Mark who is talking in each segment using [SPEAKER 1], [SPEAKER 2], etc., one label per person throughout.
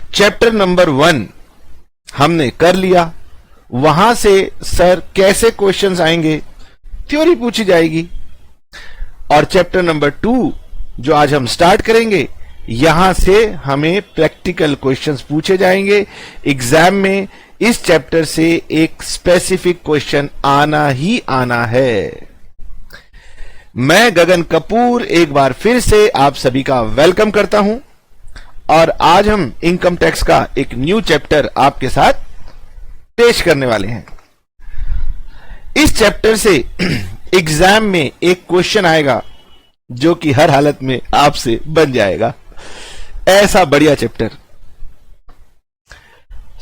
[SPEAKER 1] Chapter number 1 हमने कर लिया। वहां से सर कैसे क्वेश्चंस आएंगे, थ्योरी पूछी जाएगी। और चैप्टर नंबर 2 जो आज हम स्टार्ट करेंगे, यहां से हमें प्रैक्टिकल क्वेश्चंस पूछे जाएंगे। एग्जाम में इस चैप्टर से एक स्पेसिफिक क्वेश्चन आना ही आना है। मैं गगन कपूर एक बार फिर से आप सभी का वेलकम करता हूं और आज हम इनकम टैक्स का एक न्यू चैप्टर आपके साथ पेश करने वाले हैं। इस चैप्टर से एग्जाम में एक क्वेश्चन आएगा जो कि हर हालत में आपसे बन जाएगा। ऐसा बढ़िया चैप्टर।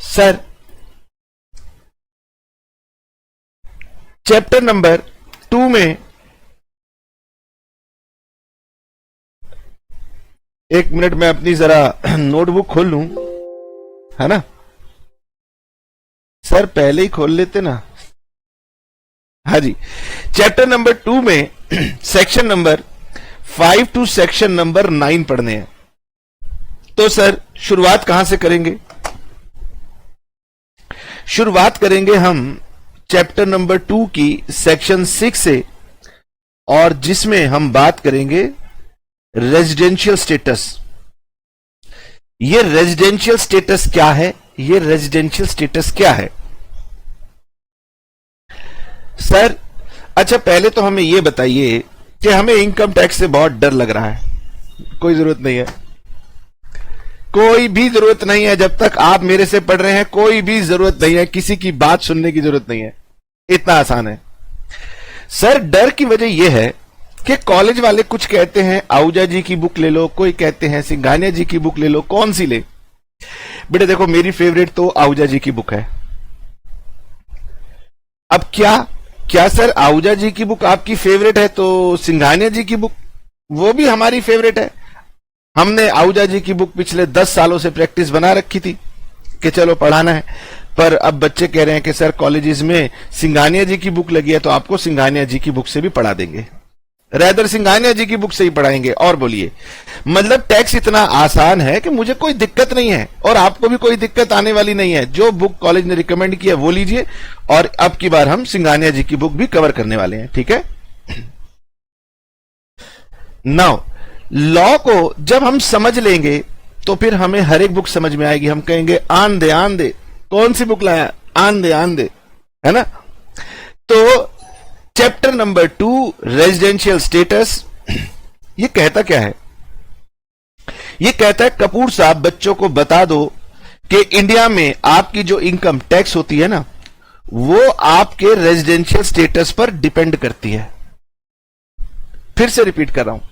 [SPEAKER 1] सर, चैप्टर नंबर 2 में एक मिनट में अपनी जरा नोटबुक खोल लूं, है ना सर? पहले ही खोल लेते ना। हाँ जी, चैप्टर नंबर 2 में section number 5 to section number 9 पढ़ने हैं। तो सर शुरुआत कहां से करेंगे? शुरुआत करेंगे हम चैप्टर नंबर 2 की सेक्शन 6 से, और जिसमें हम बात करेंगे रेजिडेंशियल स्टेटस। ये रेजिडेंशियल स्टेटस क्या है? ये रेजिडेंशियल स्टेटस क्या है सर? अच्छा, पहले तो हमें यह बताइए कि हमें इनकम टैक्स से बहुत डर लग रहा है। कोई जरूरत नहीं है, कोई भी जरूरत नहीं है। जब तक आप मेरे से पढ़ रहे हैं कोई भी जरूरत नहीं है, किसी की बात सुनने की जरूरत नहीं है। इतना आसान है सर। डर की वजह यह है कि कॉलेज वाले कुछ कहते हैं आहूजा जी की बुक ले लो, कोई कहते हैं सिंघानिया जी की बुक ले लो। कौन सी ले? बेटे देखो, मेरी फेवरेट तो आहूजा जी की बुक है। अब क्या सर आहूजा जी की बुक आपकी फेवरेट है तो सिंघानिया जी की बुक वो भी हमारी फेवरेट है। हमने आहूजा जी की बुक पिछले 10 सालों से प्रैक्टिस बना रखी थी कि चलो पढ़ाना है, पर अब बच्चे कह रहे हैं कि सर कॉलेजेस में सिंघानिया जी की बुक लगी है तो आपको सिंघानिया जी की बुक से भी पढ़ा देंगे, रैदर सिंघानिया जी की बुक से ही पढ़ाएंगे। और बोलिए, मतलब टैक्स इतना आसान है कि मुझे कोई दिक्कत नहीं है और आपको भी कोई दिक्कत आने वाली नहीं है। जो बुक कॉलेज ने रिकमेंड किया वो लीजिए, और अब की बार हम सिंघानिया जी की बुक भी कवर करने वाले हैं, ठीक है? नाउ लॉ को जब हम समझ लेंगे तो फिर हमें हर एक बुक समझ में आएगी। हम कहेंगे आन दे, कौन सी बुक लाया? आन दे, है ना? तो चैप्टर नंबर 2 रेजिडेंशियल स्टेटस, ये कहता क्या है? ये कहता है कपूर साहब बच्चों को बता दो कि इंडिया में आपकी जो इनकम टैक्स होती है ना, वो आपके रेजिडेंशियल स्टेटस पर डिपेंड करती है। फिर से रिपीट कर रहा हूं,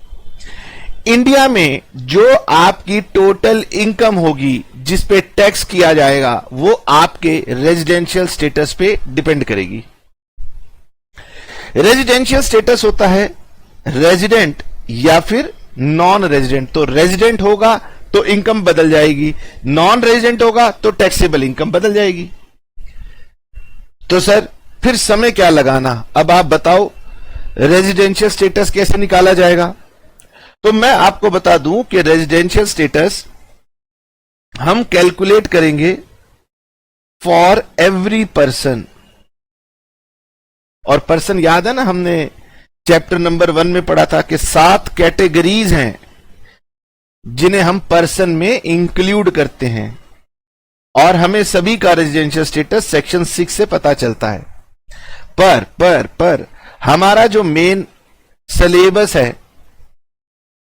[SPEAKER 1] इंडिया में जो आपकी टोटल इनकम होगी जिस पे टैक्स किया जाएगा वो आपके रेजिडेंशियल स्टेटस पे डिपेंड करेगी। रेजिडेंशियल स्टेटस होता है रेजिडेंट या फिर नॉन रेजिडेंट। तो रेजिडेंट होगा तो इनकम बदल जाएगी, नॉन रेजिडेंट होगा तो टैक्सेबल इनकम बदल जाएगी। तो सर फिर समय क्या लगाना? अब आप बताओ रेजिडेंशियल स्टेटस कैसे निकाला जाएगा? तो मैं आपको बता दूं कि रेजिडेंशियल स्टेटस हम कैलकुलेट करेंगे फॉर एवरी पर्सन। और पर्सन याद है ना, हमने चैप्टर नंबर 1 में पढ़ा था कि 7 कैटेगरीज हैं जिन्हें हम पर्सन में इंक्लूड करते हैं, और हमें सभी का रेजिडेंशियल स्टेटस सेक्शन 6 से पता चलता है। पर हमारा जो मेन सिलेबस है,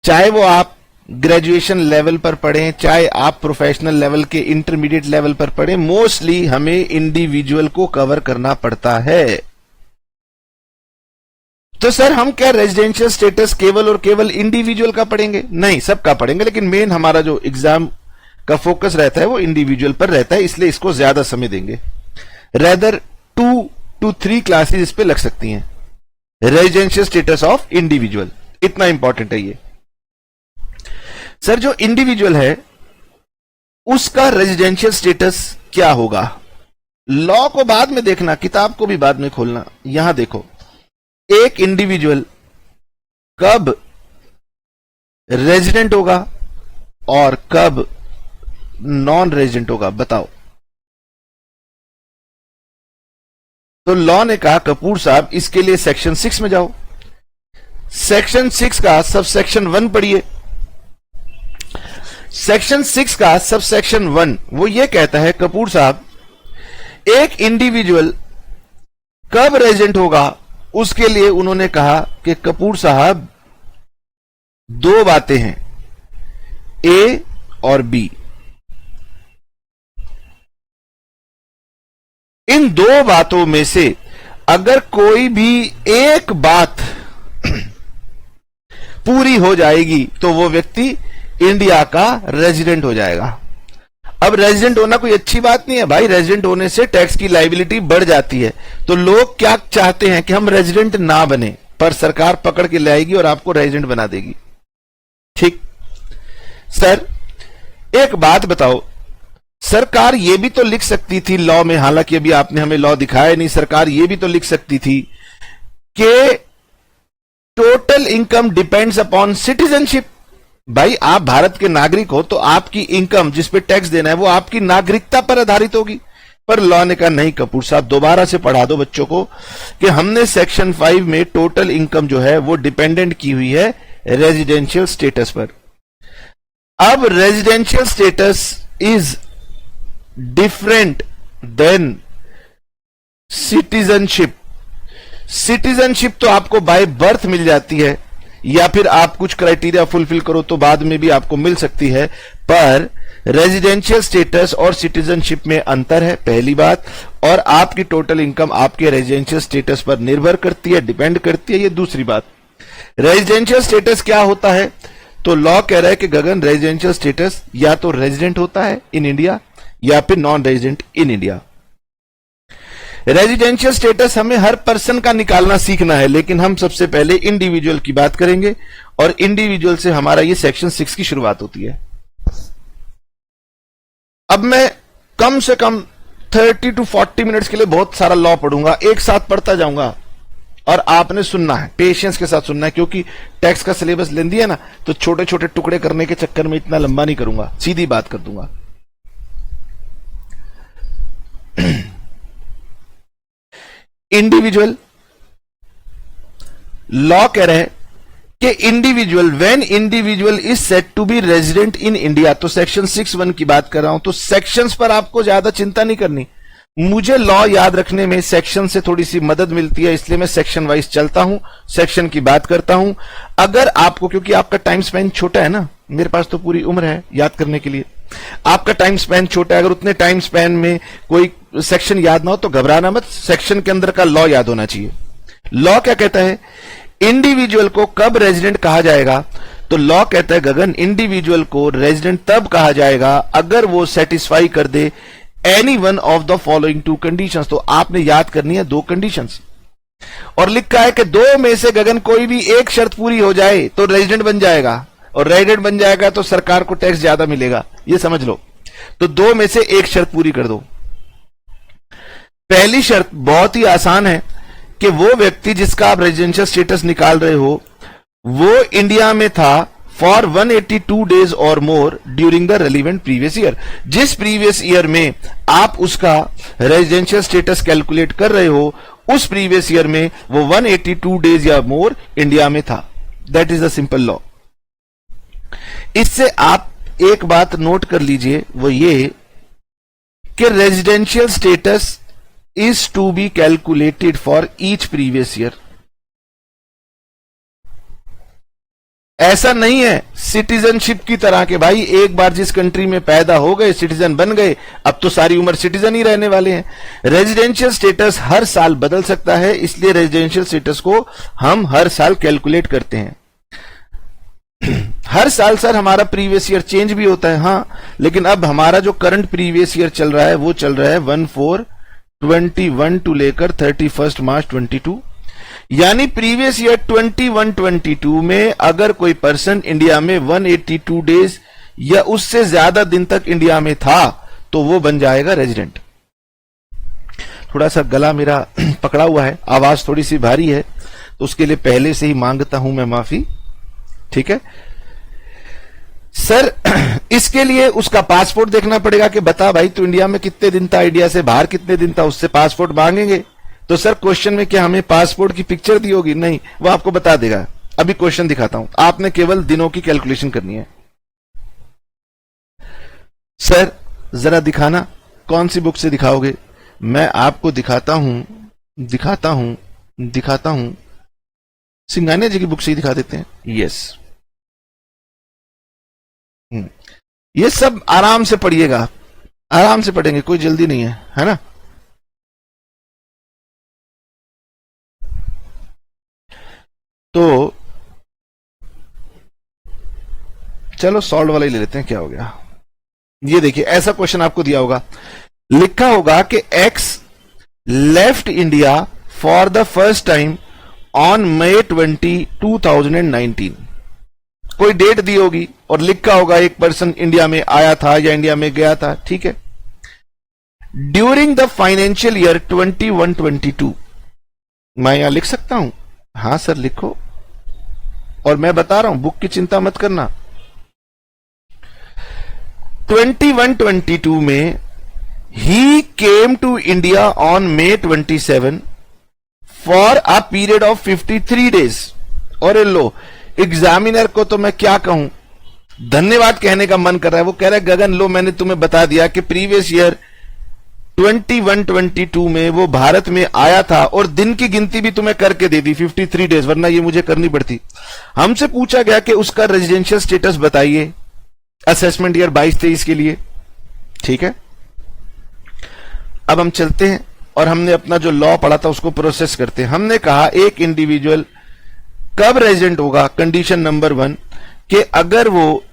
[SPEAKER 1] चाहे वो आप ग्रेजुएशन लेवल पर पढ़ें, चाहे आप प्रोफेशनल लेवल के इंटरमीडिएट लेवल पर पढ़ें, मोस्टली हमें इंडिविजुअल को कवर करना पड़ता है। तो सर हम क्या रेजिडेंशियल स्टेटस केवल और केवल इंडिविजुअल का पढ़ेंगे? नहीं, सबका पढ़ेंगे, लेकिन मेन हमारा जो एग्जाम का फोकस रहता है वो इंडिविजुअल पर रहता है, इसलिए इसको ज्यादा समय देंगे। रेदर 2 to 3 क्लासेस इस पे लग सकती हैं। रेजिडेंशियल स्टेटस ऑफ इंडिविजुअल, इतना इंपॉर्टेंट है ये। सर जो इंडिविजुअल है उसका रेजिडेंशियल स्टेटस क्या होगा? लॉ को बाद में देखना, किताब को भी बाद में खोलना। यहां देखो, एक इंडिविजुअल कब रेजिडेंट होगा और कब नॉन रेजिडेंट होगा, बताओ। तो लॉ ने कहा कपूर साहब इसके लिए सेक्शन 6 में जाओ। सेक्शन 6 का सब सेक्शन 1 पढ़िए। सेक्शन 6 का सब सेक्शन 1 वो ये कहता है कपूर साहब एक इंडिविजुअल कब रेजिडेंट होगा, उसके लिए उन्होंने कहा कि कपूर साहब दो बातें हैं, ए और बी। इन दो बातों में से अगर कोई भी एक बात पूरी हो जाएगी तो वो व्यक्ति इंडिया का रेजिडेंट हो जाएगा। अब रेजिडेंट होना कोई अच्छी बात नहीं है भाई, रेजिडेंट होने से टैक्स की लायबिलिटी बढ़ जाती है। तो लोग क्या चाहते हैं कि हम रेजिडेंट ना बने, पर सरकार पकड़ के ले आएगी और आपको रेजिडेंट बना देगी। ठीक सर, एक बात बताओ, सरकार ये भी तो लिख सकती थी लॉ में, हालांकि अभी आपने हमें लॉ दिखाया नहीं, सरकार ये भी तो लिख सकती थी कि total income depends upon citizenship. भाई आप भारत के नागरिक हो तो आपकी इनकम जिस पे टैक्स देना है वो आपकी नागरिकता पर आधारित होगी। पर लॉ ने कहा नहीं कपूर साहब, दोबारा से पढ़ा दो बच्चों को कि हमने सेक्शन 5 में टोटल इनकम जो है वो डिपेंडेंट की हुई है रेजिडेंशियल स्टेटस पर। अब residential status is different than citizenship. Citizenship तो आपको बाय बर्थ मिल जाती है या फिर आप कुछ क्राइटेरिया फुलफिल करो तो बाद में भी आपको मिल सकती है, पर रेजिडेंशियल स्टेटस और सिटीजनशिप में अंतर है, पहली बात। और आपकी टोटल इनकम आपके रेजिडेंशियल स्टेटस पर निर्भर करती है, डिपेंड करती है, ये दूसरी बात। रेजिडेंशियल स्टेटस क्या होता है, तो लॉ कह रहा है कि गगन रेजिडेंशियल स्टेटस या तो रेजिडेंट होता है इन इंडिया या फिर non resident in India. Residential status हमें हर पर्सन का निकालना सीखना है, लेकिन हम सबसे पहले इंडिविजुअल की बात करेंगे और इंडिविजुअल से हमारा ये सेक्शन 6 की शुरुआत होती है। अब मैं कम से कम 30 to 40 मिनट्स के लिए बहुत सारा लॉ पढ़ूंगा, एक साथ पढ़ता जाऊंगा और आपने सुनना है, पेशेंस के साथ सुनना है, क्योंकि टैक्स का सिलेबस लेंदी है ना, तो छोटे छोटे टुकड़े करने के चक्कर में इतना लंबा नहीं करूंगा, सीधी बात कर दूंगा। इंडिविजुअल लॉ कह रहे हैं कि individual when individual is said to be resident in India, तो सेक्शन 6(1) की बात कर रहा हूं, तो सेक्शंस पर आपको ज्यादा चिंता नहीं करनी। मुझे लॉ याद रखने में सेक्शन से थोड़ी सी मदद मिलती है, इसलिए मैं सेक्शन वाइज चलता हूं, सेक्शन की बात करता हूं। अगर आपको, क्योंकि आपका टाइम स्पेन छोटा है ना, मेरे पास तो पूरी उम्र है याद करने के लिए, आपका टाइम स्पेन छोटा है, अगर उतने टाइम स्पेन में कोई सेक्शन याद ना हो तो घबराना मत, सेक्शन के अंदर का लॉ याद होना चाहिए। लॉ क्या कहता है, इंडिविजुअल को कब रेजिडेंट कहा जाएगा, तो लॉ कहता है गगन इंडिविजुअल को रेजिडेंट तब कहा जाएगा अगर वो सेटिस्फाई कर दे any one of the following 2 conditions. तो आपने याद करनी है 2 कंडीशंस, और लिखा है कि 2 में से गगन कोई भी एक शर्त पूरी हो जाए तो रेजिडेंट बन जाएगा, और रेजिडेंट बन जाएगा तो सरकार को टैक्स ज्यादा मिलेगा, ये समझ लो। तो 2 में से एक शर्त पूरी कर दो। पहली शर्त बहुत ही आसान है कि वो व्यक्ति जिसका आप रेजिडेंशियल स्टेटस निकाल रहे हो वो इंडिया में था फॉर 182 डेज और more during the relevant previous year. जिस प्रीवियस ईयर में आप उसका रेजिडेंशियल स्टेटस कैलकुलेट कर रहे हो, उस प्रीवियस ईयर में वो 182 डेज या मोर इंडिया में था। That is the simple law. इससे आप एक बात नोट कर लीजिए, वो ये कि residential status is to be calculated for each previous year. ऐसा नहीं है सिटीजनशिप की तरह के भाई एक बार जिस कंट्री में पैदा हो गए, सिटीजन बन गए, अब तो सारी उम्र सिटीजन ही रहने वाले हैं। रेजिडेंशियल स्टेटस हर साल बदल सकता है, इसलिए रेजिडेंशियल स्टेटस को हम हर साल कैलकुलेट करते हैं। हर साल सर हमारा प्रीवियस ईयर चेंज भी होता है, हाँ, लेकिन अब हमारा जो करंट प्रीवियस ईयर चल रहा है वो चल रहा है 1421 टू लेकर 31 मार्च 22। यानी प्रीवियस ईयर 21-22 में अगर कोई पर्सन इंडिया में 182 डेज या उससे ज्यादा दिन तक इंडिया में था तो वो बन जाएगा रेजिडेंट। थोड़ा सा गला मेरा पकड़ा हुआ है, आवाज थोड़ी सी भारी है, तो उसके लिए पहले से ही मांगता हूं मैं माफी, ठीक है। सर इसके लिए उसका पासपोर्ट देखना पड़ेगा कि बता भाई तू इंडिया में कितने दिन था, इंडिया से बाहर कितने दिन था, उससे पासपोर्ट मांगेंगे। तो सर क्वेश्चन में क्या हमें पासपोर्ट की पिक्चर दी होगी? नहीं, वो आपको बता देगा। अभी क्वेश्चन दिखाता हूं, आपने केवल दिनों की कैलकुलेशन करनी है। सर जरा दिखाना, कौन सी बुक से दिखाओगे? मैं आपको दिखाता हूं सिंघानिया जी की बुक से ही दिखा देते हैं। यस, ये सब आराम से पढ़िएगा, आराम से पढ़ेंगे, कोई जल्दी नहीं है ना। तो चलो सॉल्व वाला ही ले लेते हैं, क्या हो गया। ये देखिए, ऐसा क्वेश्चन आपको दिया होगा, लिखा होगा कि x left India for the first time on May 20, 2019। कोई डेट दी होगी और लिखा होगा एक पर्सन इंडिया में आया था या इंडिया में गया था, ठीक है। ड्यूरिंग द फाइनेंशियल ईयर 21-22, मैं यहां लिख सकता हूं? हां सर लिखो, और मैं बता रहा हूं बुक की चिंता मत करना। 21-22 में ही came to India on May 27 for a period of 53 days. और लो, एग्जामिनर को तो मैं क्या कहूं, धन्यवाद कहने का मन कर रहा है। वो कह रहा है गगन लो मैंने तुम्हें बता दिया कि प्रीवियस ईयर 21-22 में वो भारत में आया था, और दिन की गिनती भी तुम्हें करके दे दी 53 डेज, वरना ये मुझे करनी पड़ती। हमसे पूछा गया कि उसका रेजिडेंशियल स्टेटस बताइए असेसमेंट ईयर 22-23 के लिए, ठीक है। अब हम चलते हैं और हमने अपना जो लॉ पढ़ा था उसको प्रोसेस करते हैं। हमने कहा एक इंडिविजुअल कब रेजिडेंट होगा, कंडीशन नंबर 1 कि अगर वो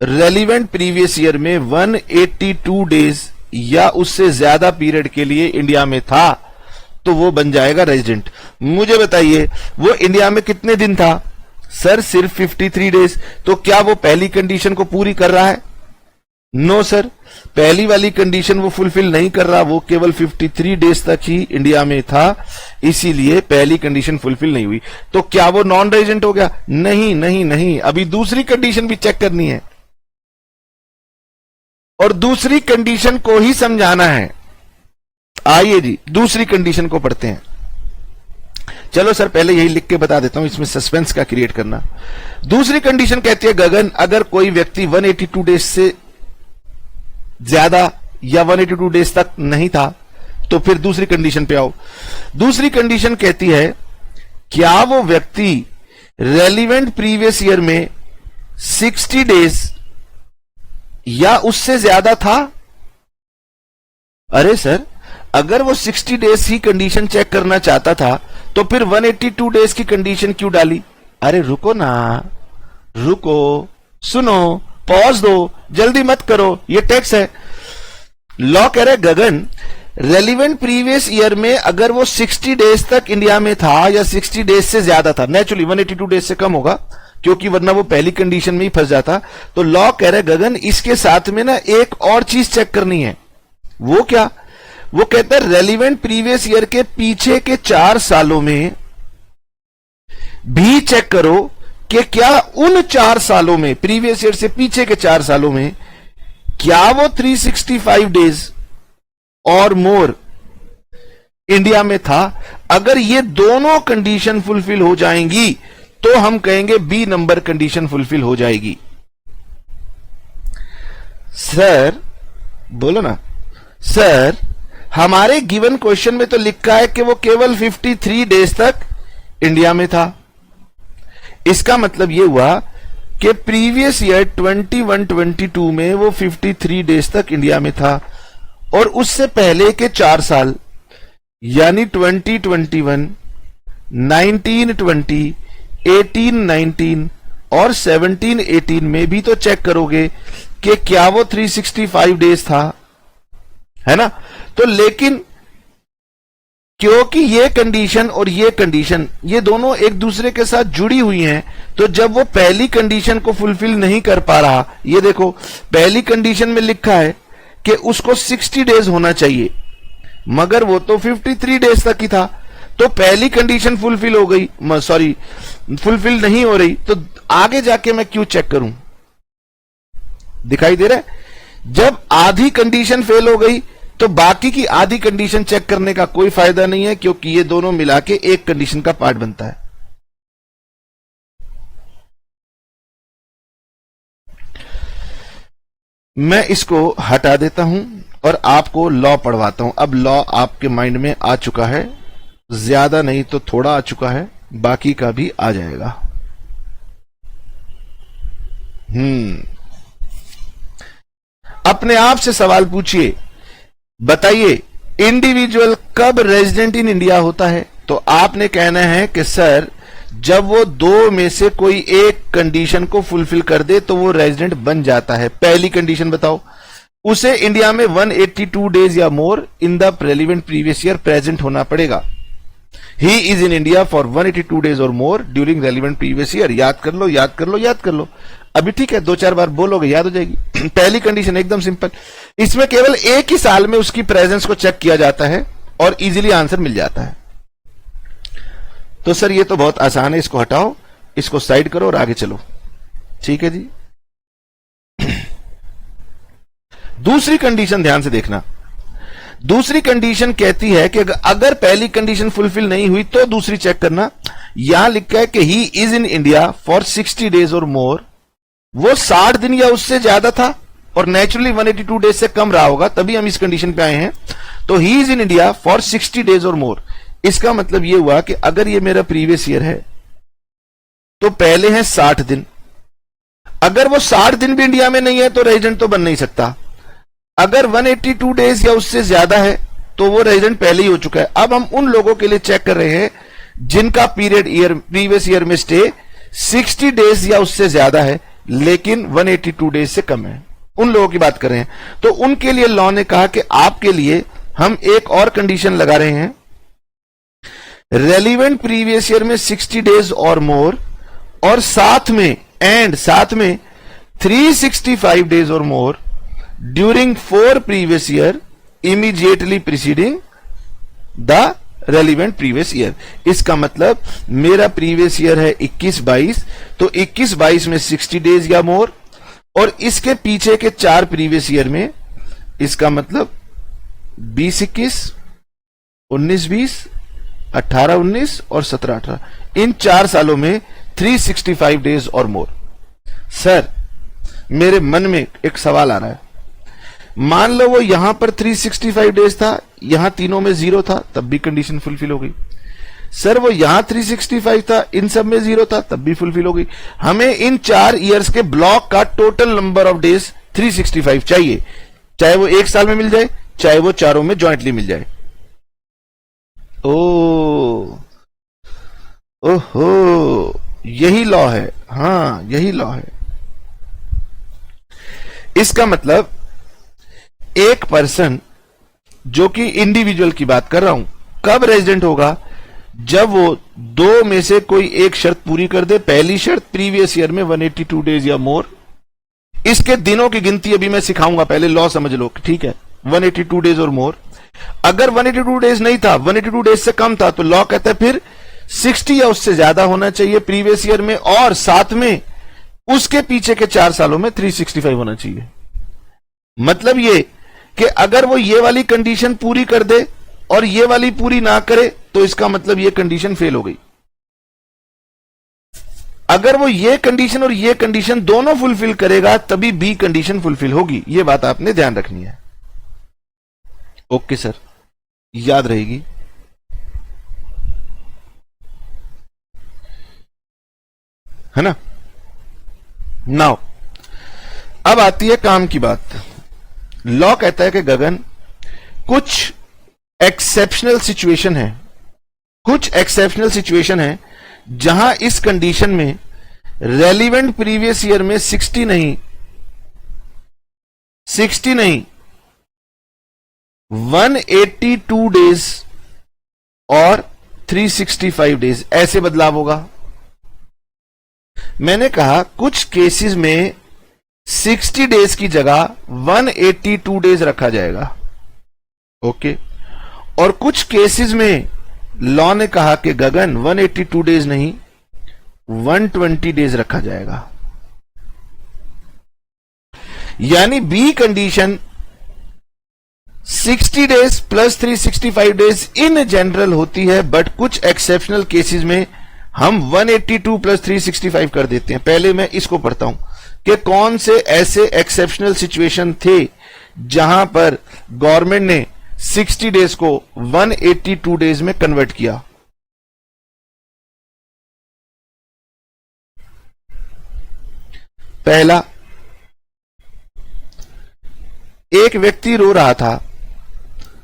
[SPEAKER 1] रेलिवेंट प्रीवियस ईयर में 182 डेज या उससे ज्यादा पीरियड के लिए इंडिया में था तो वो बन जाएगा रेजिडेंट। मुझे बताइए वो इंडिया में कितने दिन था? सर सिर्फ 53 डेज। तो क्या वो पहली कंडीशन को पूरी कर रहा है? नो सर, पहली वाली कंडीशन वो फुलफिल नहीं कर रहा, वो केवल 53 डेज तक ही इंडिया में था, इसीलिए पहली कंडीशन फुलफिल नहीं हुई। तो क्या वो नॉन रेजिडेंट हो गया? नहीं नहीं नहीं, अभी दूसरी कंडीशन भी चेक करनी है और दूसरी कंडीशन को ही समझाना है। आइए जी दूसरी कंडीशन को पढ़ते हैं। चलो सर पहले यही लिख के बता देता हूं, इसमें सस्पेंस का क्रिएट करना। दूसरी कंडीशन कहती है गगन अगर कोई व्यक्ति 182 डेज से ज्यादा या 182 डेज तक नहीं था तो फिर दूसरी कंडीशन पे आओ। दूसरी कंडीशन कहती है क्या वो व्यक्ति रेलिवेंट प्रीवियस ईयर में 60 डेज या उससे ज्यादा था? अरे सर अगर वो 60 डेज की कंडीशन चेक करना चाहता था तो फिर 182 डेज की कंडीशन क्यों डाली? अरे रुको ना, रुको, सुनो, पॉज दो, जल्दी मत करो, ये टैक्स है। लॉ कह रहे गगन रेलिवेंट प्रीवियस ईयर में अगर वो 60 डेज तक इंडिया में था या 60 डेज से ज्यादा था, नेचुरली 182 डेज से कम होगा क्योंकि वरना वो पहली कंडीशन में ही फंस जाता। तो लॉ कह रहे गगन इसके साथ में ना एक और चीज चेक करनी है। वो क्या? वो कहता है रेलिवेंट प्रीवियस ईयर के पीछे के 4 सालों में भी चेक करो कि क्या उन 4 सालों में, प्रीवियस ईयर से पीछे के 4 सालों में, क्या वो 365 डेज और मोर इंडिया में था। अगर ये दोनों कंडीशन फुलफिल हो जाएंगी तो हम कहेंगे बी नंबर कंडीशन फुलफिल हो जाएगी। सर बोलो ना, सर हमारे गिवन क्वेश्चन में तो लिखा है कि वो केवल 53 डेज तक इंडिया में था। इसका मतलब यह हुआ कि प्रीवियस ईयर 21-22 में वो 53 डेज तक इंडिया में था और उससे पहले के 4 साल यानी 2021, 19-20, 18-19 और 17-18 में भी तो चेक करोगे कि क्या वो 365 डेज था, है ना। तो लेकिन क्योंकि ये कंडीशन और ये कंडीशन ये दोनों एक दूसरे के साथ जुड़ी हुई हैं, तो जब वो पहली कंडीशन को फुलफिल नहीं कर पा रहा, ये देखो पहली कंडीशन में लिखा है कि उसको 60 डेज होना चाहिए मगर वो तो 53 डेज तक ही था, तो पहली कंडीशन फुलफिल हो गई, सॉरी फुलफिल नहीं हो रही, तो आगे जाके मैं क्यों चेक करूं? दिखाई दे रहा है? जब आधी कंडीशन फेल हो गई तो बाकी की आधी कंडीशन चेक करने का कोई फायदा नहीं है, क्योंकि ये दोनों मिला के एक कंडीशन का पार्ट बनता है। मैं इसको हटा देता हूं और आपको लॉ पढ़वाता हूं। अब लॉ आपके माइंड में आ चुका है, ज्यादा नहीं तो थोड़ा आ चुका है, बाकी का भी आ जाएगा। अपने आप से सवाल पूछिए, बताइए इंडिविजुअल कब रेजिडेंट इन इंडिया होता है? तो आपने कहना है कि सर जब वो दो में से कोई एक कंडीशन को फुलफिल कर दे तो वो रेजिडेंट बन जाता है। पहली कंडीशन बताओ, उसे इंडिया में 182 डेज या more in the relevant previous year present होना पड़ेगा। He is in India for 182 days और more during relevant previous year. याद कर लो, याद कर लो, याद कर लो। अभी ठीक है, 2-4 बार बोलोगे याद हो जाएगी। पहली कंडीशन एकदम सिंपल, इसमें केवल एक ही साल में उसकी प्रेजेंस को चेक किया जाता है और इजीली आंसर मिल जाता है। तो सर ये तो बहुत आसान है, इसको हटाओ, इसको साइड करो और आगे चलो। ठीक है जी। दूसरी कंडीशन ध्यान से देखना। दूसरी कंडीशन कहती है कि अगर पहली कंडीशन फुलफिल नहीं हुई तो दूसरी चेक करना। यहां लिखा है कि ही is in India for 60 days और मोर। वो 60 दिन या उससे ज्यादा था और नेचुरली 182 डेज से कम रहा होगा, तभी हम इस कंडीशन पे आए हैं। तो ही is in India for 60 days और मोर। इसका मतलब यह हुआ कि अगर ये मेरा प्रीवियस ईयर है तो पहले हैं 60 दिन। अगर वो 60 दिन भी इंडिया में नहीं है तो रेजिडेंट तो बन नहीं सकता। अगर 182 डेज या उससे ज्यादा है तो वो रेजिडेंट पहले ही हो चुका है। अब हम उन लोगों के लिए चेक कर रहे हैं जिनका पीरियड ईयर प्रीवियस ईयर में स्टे 60 डेज या उससे ज्यादा है लेकिन 182 डेज से कम है। उन लोगों की बात कर रहे हैं। तो उनके लिए लॉ ने कहा कि आपके लिए हम एक और कंडीशन लगा रहे हैं, रेलिवेंट प्रीवियस ईयर में 60 डेज और मोर, और साथ में 365 डेज और more during 4 previous year immediately preceding the relevant previous year. इसका मतलब मेरा प्रीवियस ईयर है 21-22, तो 21-22 में 60 डेज या मोर, और इसके पीछे के 4 प्रीवियस ईयर में, इसका मतलब 20-21, 19-20, 18-19 और 17-18, इन 4 सालों में 365 डेज और मोर। सर मेरे मन में एक सवाल आ रहा है, मान लो वो यहां पर 365 डेज था, यहां तीनों में 0 था, तब भी कंडीशन फुलफिल हो गई। सर वो यहां 365 था, इन सब में 0 था, तब भी फुलफिल हो गई। हमें इन 4 ईयर्स के ब्लॉक का टोटल नंबर ऑफ डेज 365 चाहिए, चाहे वो एक साल में मिल जाए, चाहे वो चारों में ज्वाइंटली मिल जाए। ओहो, यही लॉ है। हां यही लॉ है। इसका मतलब एक पर्सन, जो कि इंडिविजुअल की बात कर रहा हूं, कब रेजिडेंट होगा? जब वो 2 में से कोई एक शर्त पूरी कर दे। पहली शर्त प्रीवियस ईयर में 182 डेज या मोर। इसके दिनों की गिनती अभी मैं सिखाऊंगा, पहले लॉ समझ लो। ठीक है, 182 डेज और मोर। अगर 182 डेज नहीं था, 182 डेज से कम था, तो लॉ कहता है फिर 60 या उससे ज्यादा होना चाहिए प्रीवियस ईयर में, और साथ में उसके पीछे के 4 सालों में 365 होना चाहिए। मतलब ये कि अगर वो ये वाली कंडीशन पूरी कर दे और ये वाली पूरी ना करे तो इसका मतलब ये कंडीशन फेल हो गई। अगर वो ये कंडीशन और ये कंडीशन दोनों फुलफिल करेगा तभी बी कंडीशन फुलफिल होगी। ये बात आपने ध्यान रखनी है। ओके सर, याद रहेगी। है ना? नाउ अब आती है काम की बात। लॉ कहता है कि गगन, कुछ एक्सेप्शनल सिचुएशन है, कुछ एक्सेप्शनल सिचुएशन है जहां इस कंडीशन में रेलिवेंट प्रीवियस ईयर में 60 नहीं 182 डेज और 365 डेज ऐसे बदलाव होगा। मैंने कहा कुछ केसेस में 60 डेज की जगह 182 डेज रखा जाएगा। ओके, और कुछ केसेस में लॉ ने कहा कि गगन 182 डेज नहीं 120 डेज रखा जाएगा। यानी B condition 60 days plus 365 days in general होती है, बट कुछ एक्सेप्शनल केसेस में हम 182 प्लस 365 कर देते हैं। पहले मैं इसको पढ़ता हूं कि कौन से ऐसे एक्सेप्शनल सिचुएशन थे जहां पर गवर्नमेंट ने 60 डेज को 182 डेज में कन्वर्ट किया। पहला, एक व्यक्ति रो रहा था,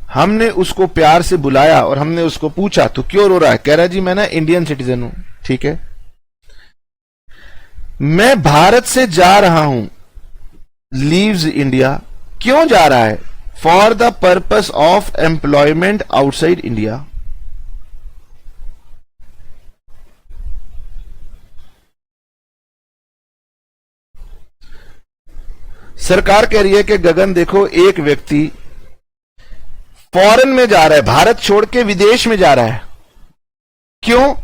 [SPEAKER 1] हमने उसको प्यार से बुलाया और हमने उसको पूछा तो क्यों रो रहा है? कह रहा जी मैं ना इंडियन सिटीजन हूं। ठीक है, मैं भारत से जा रहा हूं, लीव्स इंडिया। क्यों जा रहा है? For the purpose of employment outside India. सरकार कह रही है कि गगन देखो, एक व्यक्ति फॉरेन में जा रहा है, भारत छोड़ के विदेश में जा रहा है। क्यों?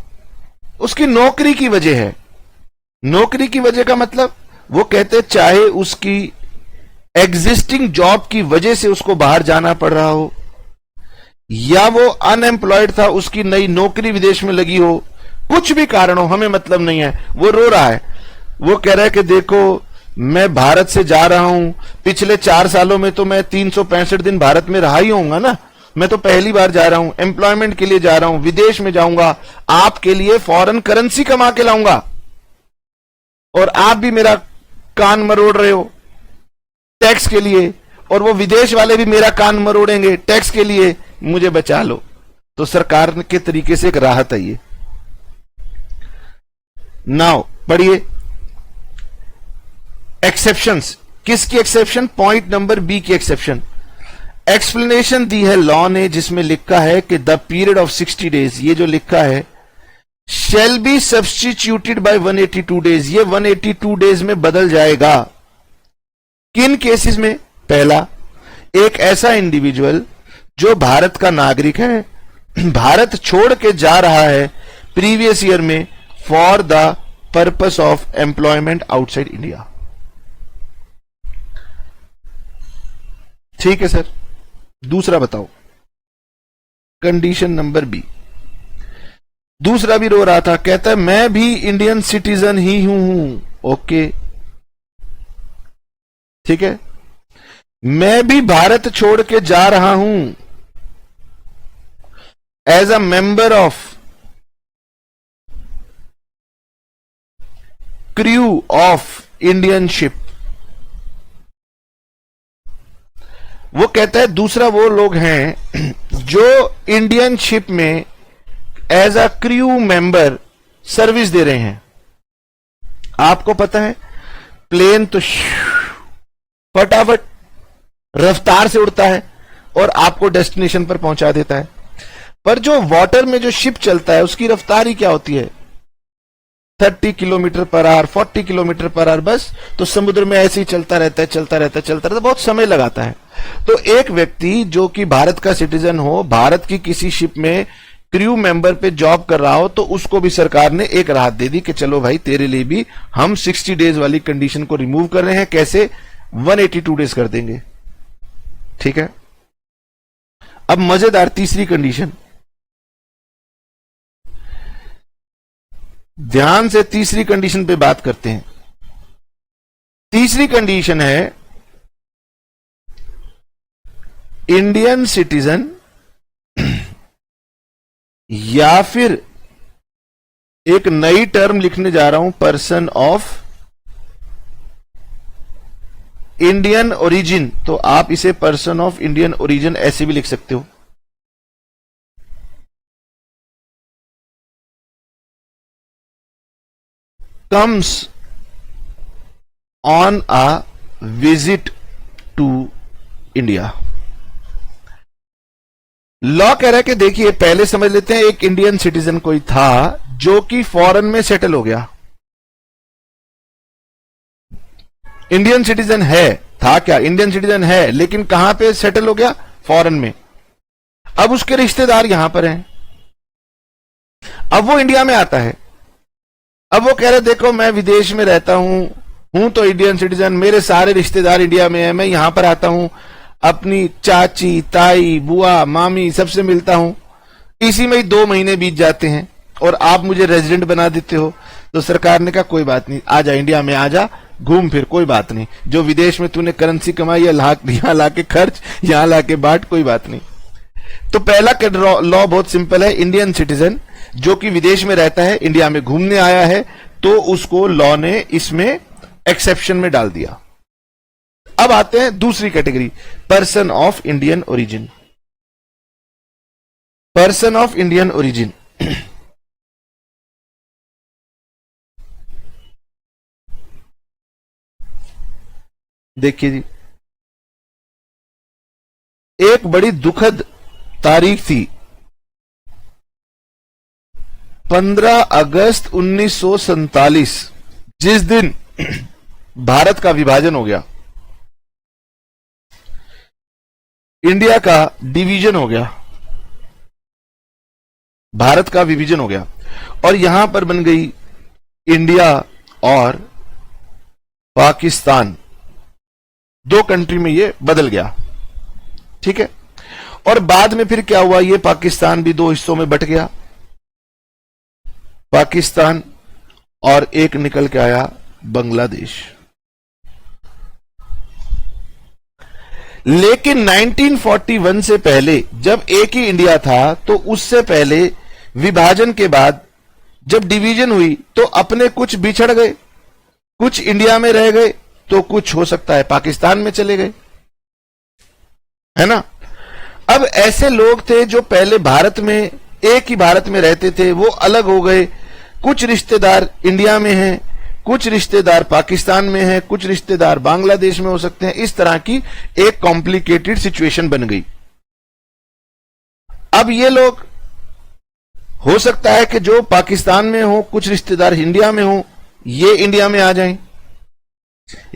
[SPEAKER 1] उसकी नौकरी की वजह है। नौकरी की वजह का मतलब, वो कहते चाहे उसकी एग्जिस्टिंग जॉब की वजह से उसको बाहर जाना पड़ रहा हो, या वो अनएम्प्लॉयड था, उसकी नई नौकरी विदेश में लगी हो, कुछ भी कारण हो, हमें मतलब नहीं है, वो रो रहा है। वो कह रहा है कि देखो मैं भारत से जा रहा हूं, पिछले 4 सालों में तो मैं 365 दिन भारत में रहा ही होऊंगा ना, मैं तो पहली बार जा रहा हूं, एम्प्लॉयमेंट के लिए जा रहा हूं, विदेश में जाऊंगा, आपके लिए फॉरेन करेंसी कमा के लाऊंगा और आप भी मेरा कान मरोड़ रहे हो टैक्स के लिए, और वो विदेश वाले भी मेरा कान मरोड़ेंगे टैक्स के लिए, मुझे बचा लो। तो सरकार के तरीके से एक राहत है ये। नाउ पढ़िए एक्सेप्शंस। किसकी एक्सेप्शन? पॉइंट नंबर बी की एक्सेप्शन। एक्सप्लेनेशन दी है लॉ ने, जिसमें लिखा है कि द पीरियड ऑफ 60 डेज, ये जो लिखा है, shall be substituted by 182 days, ये 182 डेज में बदल जाएगा। किन केसेस में? पहला, एक ऐसा इंडिविजुअल जो भारत का नागरिक है, भारत छोड़ के जा रहा है प्रीवियस ईयर में for the purpose of employment outside India. ठीक है सर, दूसरा बताओ, कंडीशन नंबर बी। दूसरा भी रो रहा था, कहता है मैं भी इंडियन सिटीजन ही हूं। ओके, ठीक है, मैं भी भारत छोड़ के जा रहा हूं as a member of crew of Indian ship. वो कहता है दूसरा वो लोग हैं जो इंडियन शिप में as a crew member service दे रहे हैं। आपको पता है प्लेन तो फटाफट रफ्तार से उड़ता है और आपको डेस्टिनेशन पर पहुंचा देता है, पर जो वाटर में जो शिप चलता है उसकी रफ्तार ही क्या होती है? 30 kilometre per hour, 40 kilometre per hour, बस। तो समुद्र में ऐसे ही चलता रहता है, चलता रहता है, चलता रहता है, बहुत समय लगाता है। तो एक व्यक्ति जो कि भारत का सिटीजन हो, भारत की किसी शिप में क्रू मेंबर पे जॉब कर रहा हो, तो उसको भी सरकार ने एक राहत दे दी कि चलो भाई तेरे लिए भी हम 60 डेज वाली कंडीशन को रिमूव कर रहे हैं। कैसे? 182 डेज कर देंगे। ठीक है, अब मजेदार तीसरी कंडीशन, ध्यान से तीसरी कंडीशन पे बात करते हैं। तीसरी कंडीशन है इंडियन सिटीजन या फिर एक नई टर्म लिखने जा रहा हूं, पर्सन ऑफ इंडियन ओरिजिन। तो आप इसे पर्सन ऑफ इंडियन ओरिजिन ऐसे भी लिख सकते हो। Comes on a visit to India. Law कह रहा है कि देखिए, पहले समझ लेते हैं एक इंडियन सिटीजन कोई था जो कि फॉरेन में सेटल हो गया। इंडियन सिटीजन है, था क्या? इंडियन सिटीजन है, लेकिन कहां पे सेटल हो गया? फॉरेन में। अब उसके रिश्तेदार यहां पर हैं, अब वो इंडिया में आता है। अब वो कह रहे देखो मैं विदेश में रहता हूं, हूं तो इंडियन सिटीजन, मेरे सारे रिश्तेदार इंडिया में है, मैं यहां पर आता हूं, अपनी चाची, ताई, बुआ, मामी सबसे मिलता हूं, इसी में ही 2 महीने बीत जाते हैं और आप मुझे रेजिडेंट बना देते हो। तो सरकार ने कहा कोई बात नहीं, आजा इंडिया में आजा, घूम फिर, कोई बात नहीं, जो विदेश में तूने करेंसी कमाई है यहां लाके खर्च, यहां लाके बांट, कोई बात नहीं। तो पहला लॉ बहुत सिंपल है, इंडियन सिटीजन जो कि विदेश में रहता है, इंडिया में घूमने आया है, तो उसको लॉ ने इसमें एक्सेप्शन में डाल दिया। अब आते हैं दूसरी category, person of Indian origin. Person of Indian origin देखिए जी, एक बड़ी दुखद तारीख थी 15 अगस्त 1947, जिस दिन भारत का विभाजन हो गया, इंडिया का डिवीजन हो गया, भारत का विभाजन हो गया और यहां पर बन गई इंडिया और पाकिस्तान, 2 कंट्री में ये बदल गया, ठीक है। और बाद में फिर क्या हुआ, ये पाकिस्तान भी 2 हिस्सों में बट गया, पाकिस्तान और एक निकल के आया बांग्लादेश। लेकिन 1941 से पहले जब एक ही इंडिया था, तो उससे पहले विभाजन के बाद जब डिवीजन हुई तो अपने कुछ बिछड़ गए, कुछ इंडिया में रह गए, तो कुछ हो सकता है पाकिस्तान में चले गए, है ना। अब ऐसे लोग थे जो पहले भारत में, एक ही भारत में रहते थे, वो अलग हो गए, कुछ रिश्तेदार इंडिया में हैं, कुछ रिश्तेदार पाकिस्तान में हैं, कुछ रिश्तेदार बांग्लादेश में हो सकते हैं। इस तरह की एक कॉम्प्लिकेटेड सिचुएशन बन गई। अब ये लोग, हो सकता है कि जो पाकिस्तान में हो, कुछ रिश्तेदार इंडिया में हो, ये इंडिया में आ जाएं,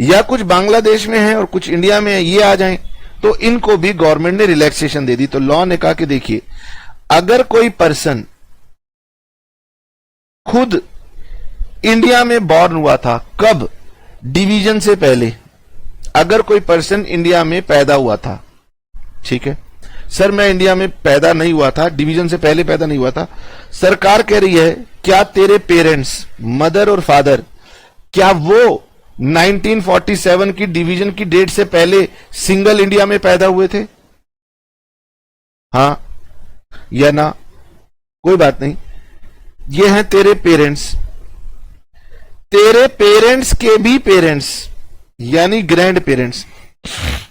[SPEAKER 1] या कुछ बांग्लादेश में है और कुछ इंडिया में है, ये आ जाएं, तो इनको भी गवर्नमेंट ने रिलैक्सेशन दे दी। तो लॉ ने कहा कि देखिए, अगर कोई पर्सन खुद इंडिया में बॉर्न हुआ था, कब, डिवीजन से पहले, अगर कोई पर्सन इंडिया में पैदा हुआ था, ठीक है, सर मैं इंडिया में पैदा नहीं हुआ था, डिवीजन से पहले पैदा नहीं हुआ था, सरकार कह रही है क्या तेरे पेरेंट्स, मदर और फादर, क्या वो 1947 की डिवीजन की डेट से पहले सिंगल इंडिया में पैदा हुए थे? हां या ना? कोई बात नहीं, ये हैं तेरे पेरेंट्स, तेरे पेरेंट्स के भी पेरेंट्स यानी ग्रैंड पेरेंट्स,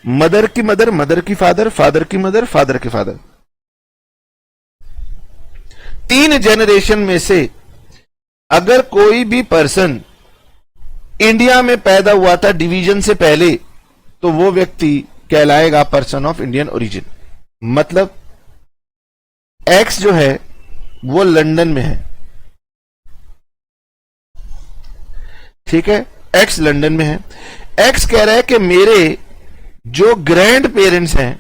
[SPEAKER 1] मदर की मदर, मदर की फादर, फादर की मदर, फादर के फादर, 3 जनरेशन में से अगर कोई भी पर्सन इंडिया में पैदा हुआ था डिवीजन से पहले, तो वो व्यक्ति कहलाएगा पर्सन ऑफ इंडियन ओरिजिन। मतलब एक्स जो है वो लंदन में है, ठीक है, एक्स लंदन में है, एक्स कह रहा है कि मेरे जो ग्रैंड पेरेंट्स हैं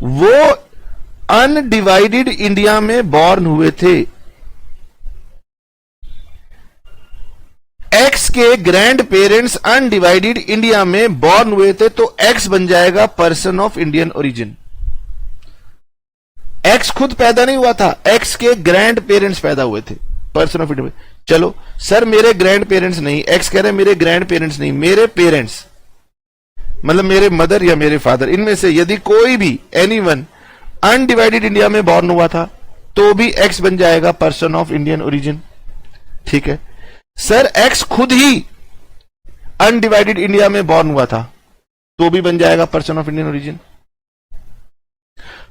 [SPEAKER 1] वो अनडिवाइडेड इंडिया में बॉर्न हुए थे, एक्स के ग्रैंड पेरेंट्स अनडिवाइडेड इंडिया में बॉर्न हुए थे, तो एक्स बन जाएगा person of Indian origin. X खुद पैदा नहीं हुआ था, एक्स के ग्रैंड पेरेंट्स पैदा हुए थे, पर्सन ऑफ इंडियन। चलो सर मेरे ग्रैंड पेरेंट्स नहीं, एक्स कह रहे हैं मेरे ग्रैंड पेरेंट्स नहीं, मेरे पेरेंट्स मतलब मेरे मदर या मेरे फादर, इनमें से यदि कोई भी एनीवन अनडिवाइडेड इंडिया में बॉर्न हुआ था, तो भी एक्स बन जाएगा पर्सन ऑफ इंडियन ओरिजिन, ठीक है। सर एक्स खुद ही अनडिवाइडेड इंडिया में बॉर्न हुआ था, तो भी बन जाएगा पर्सन ऑफ इंडियन ओरिजिन।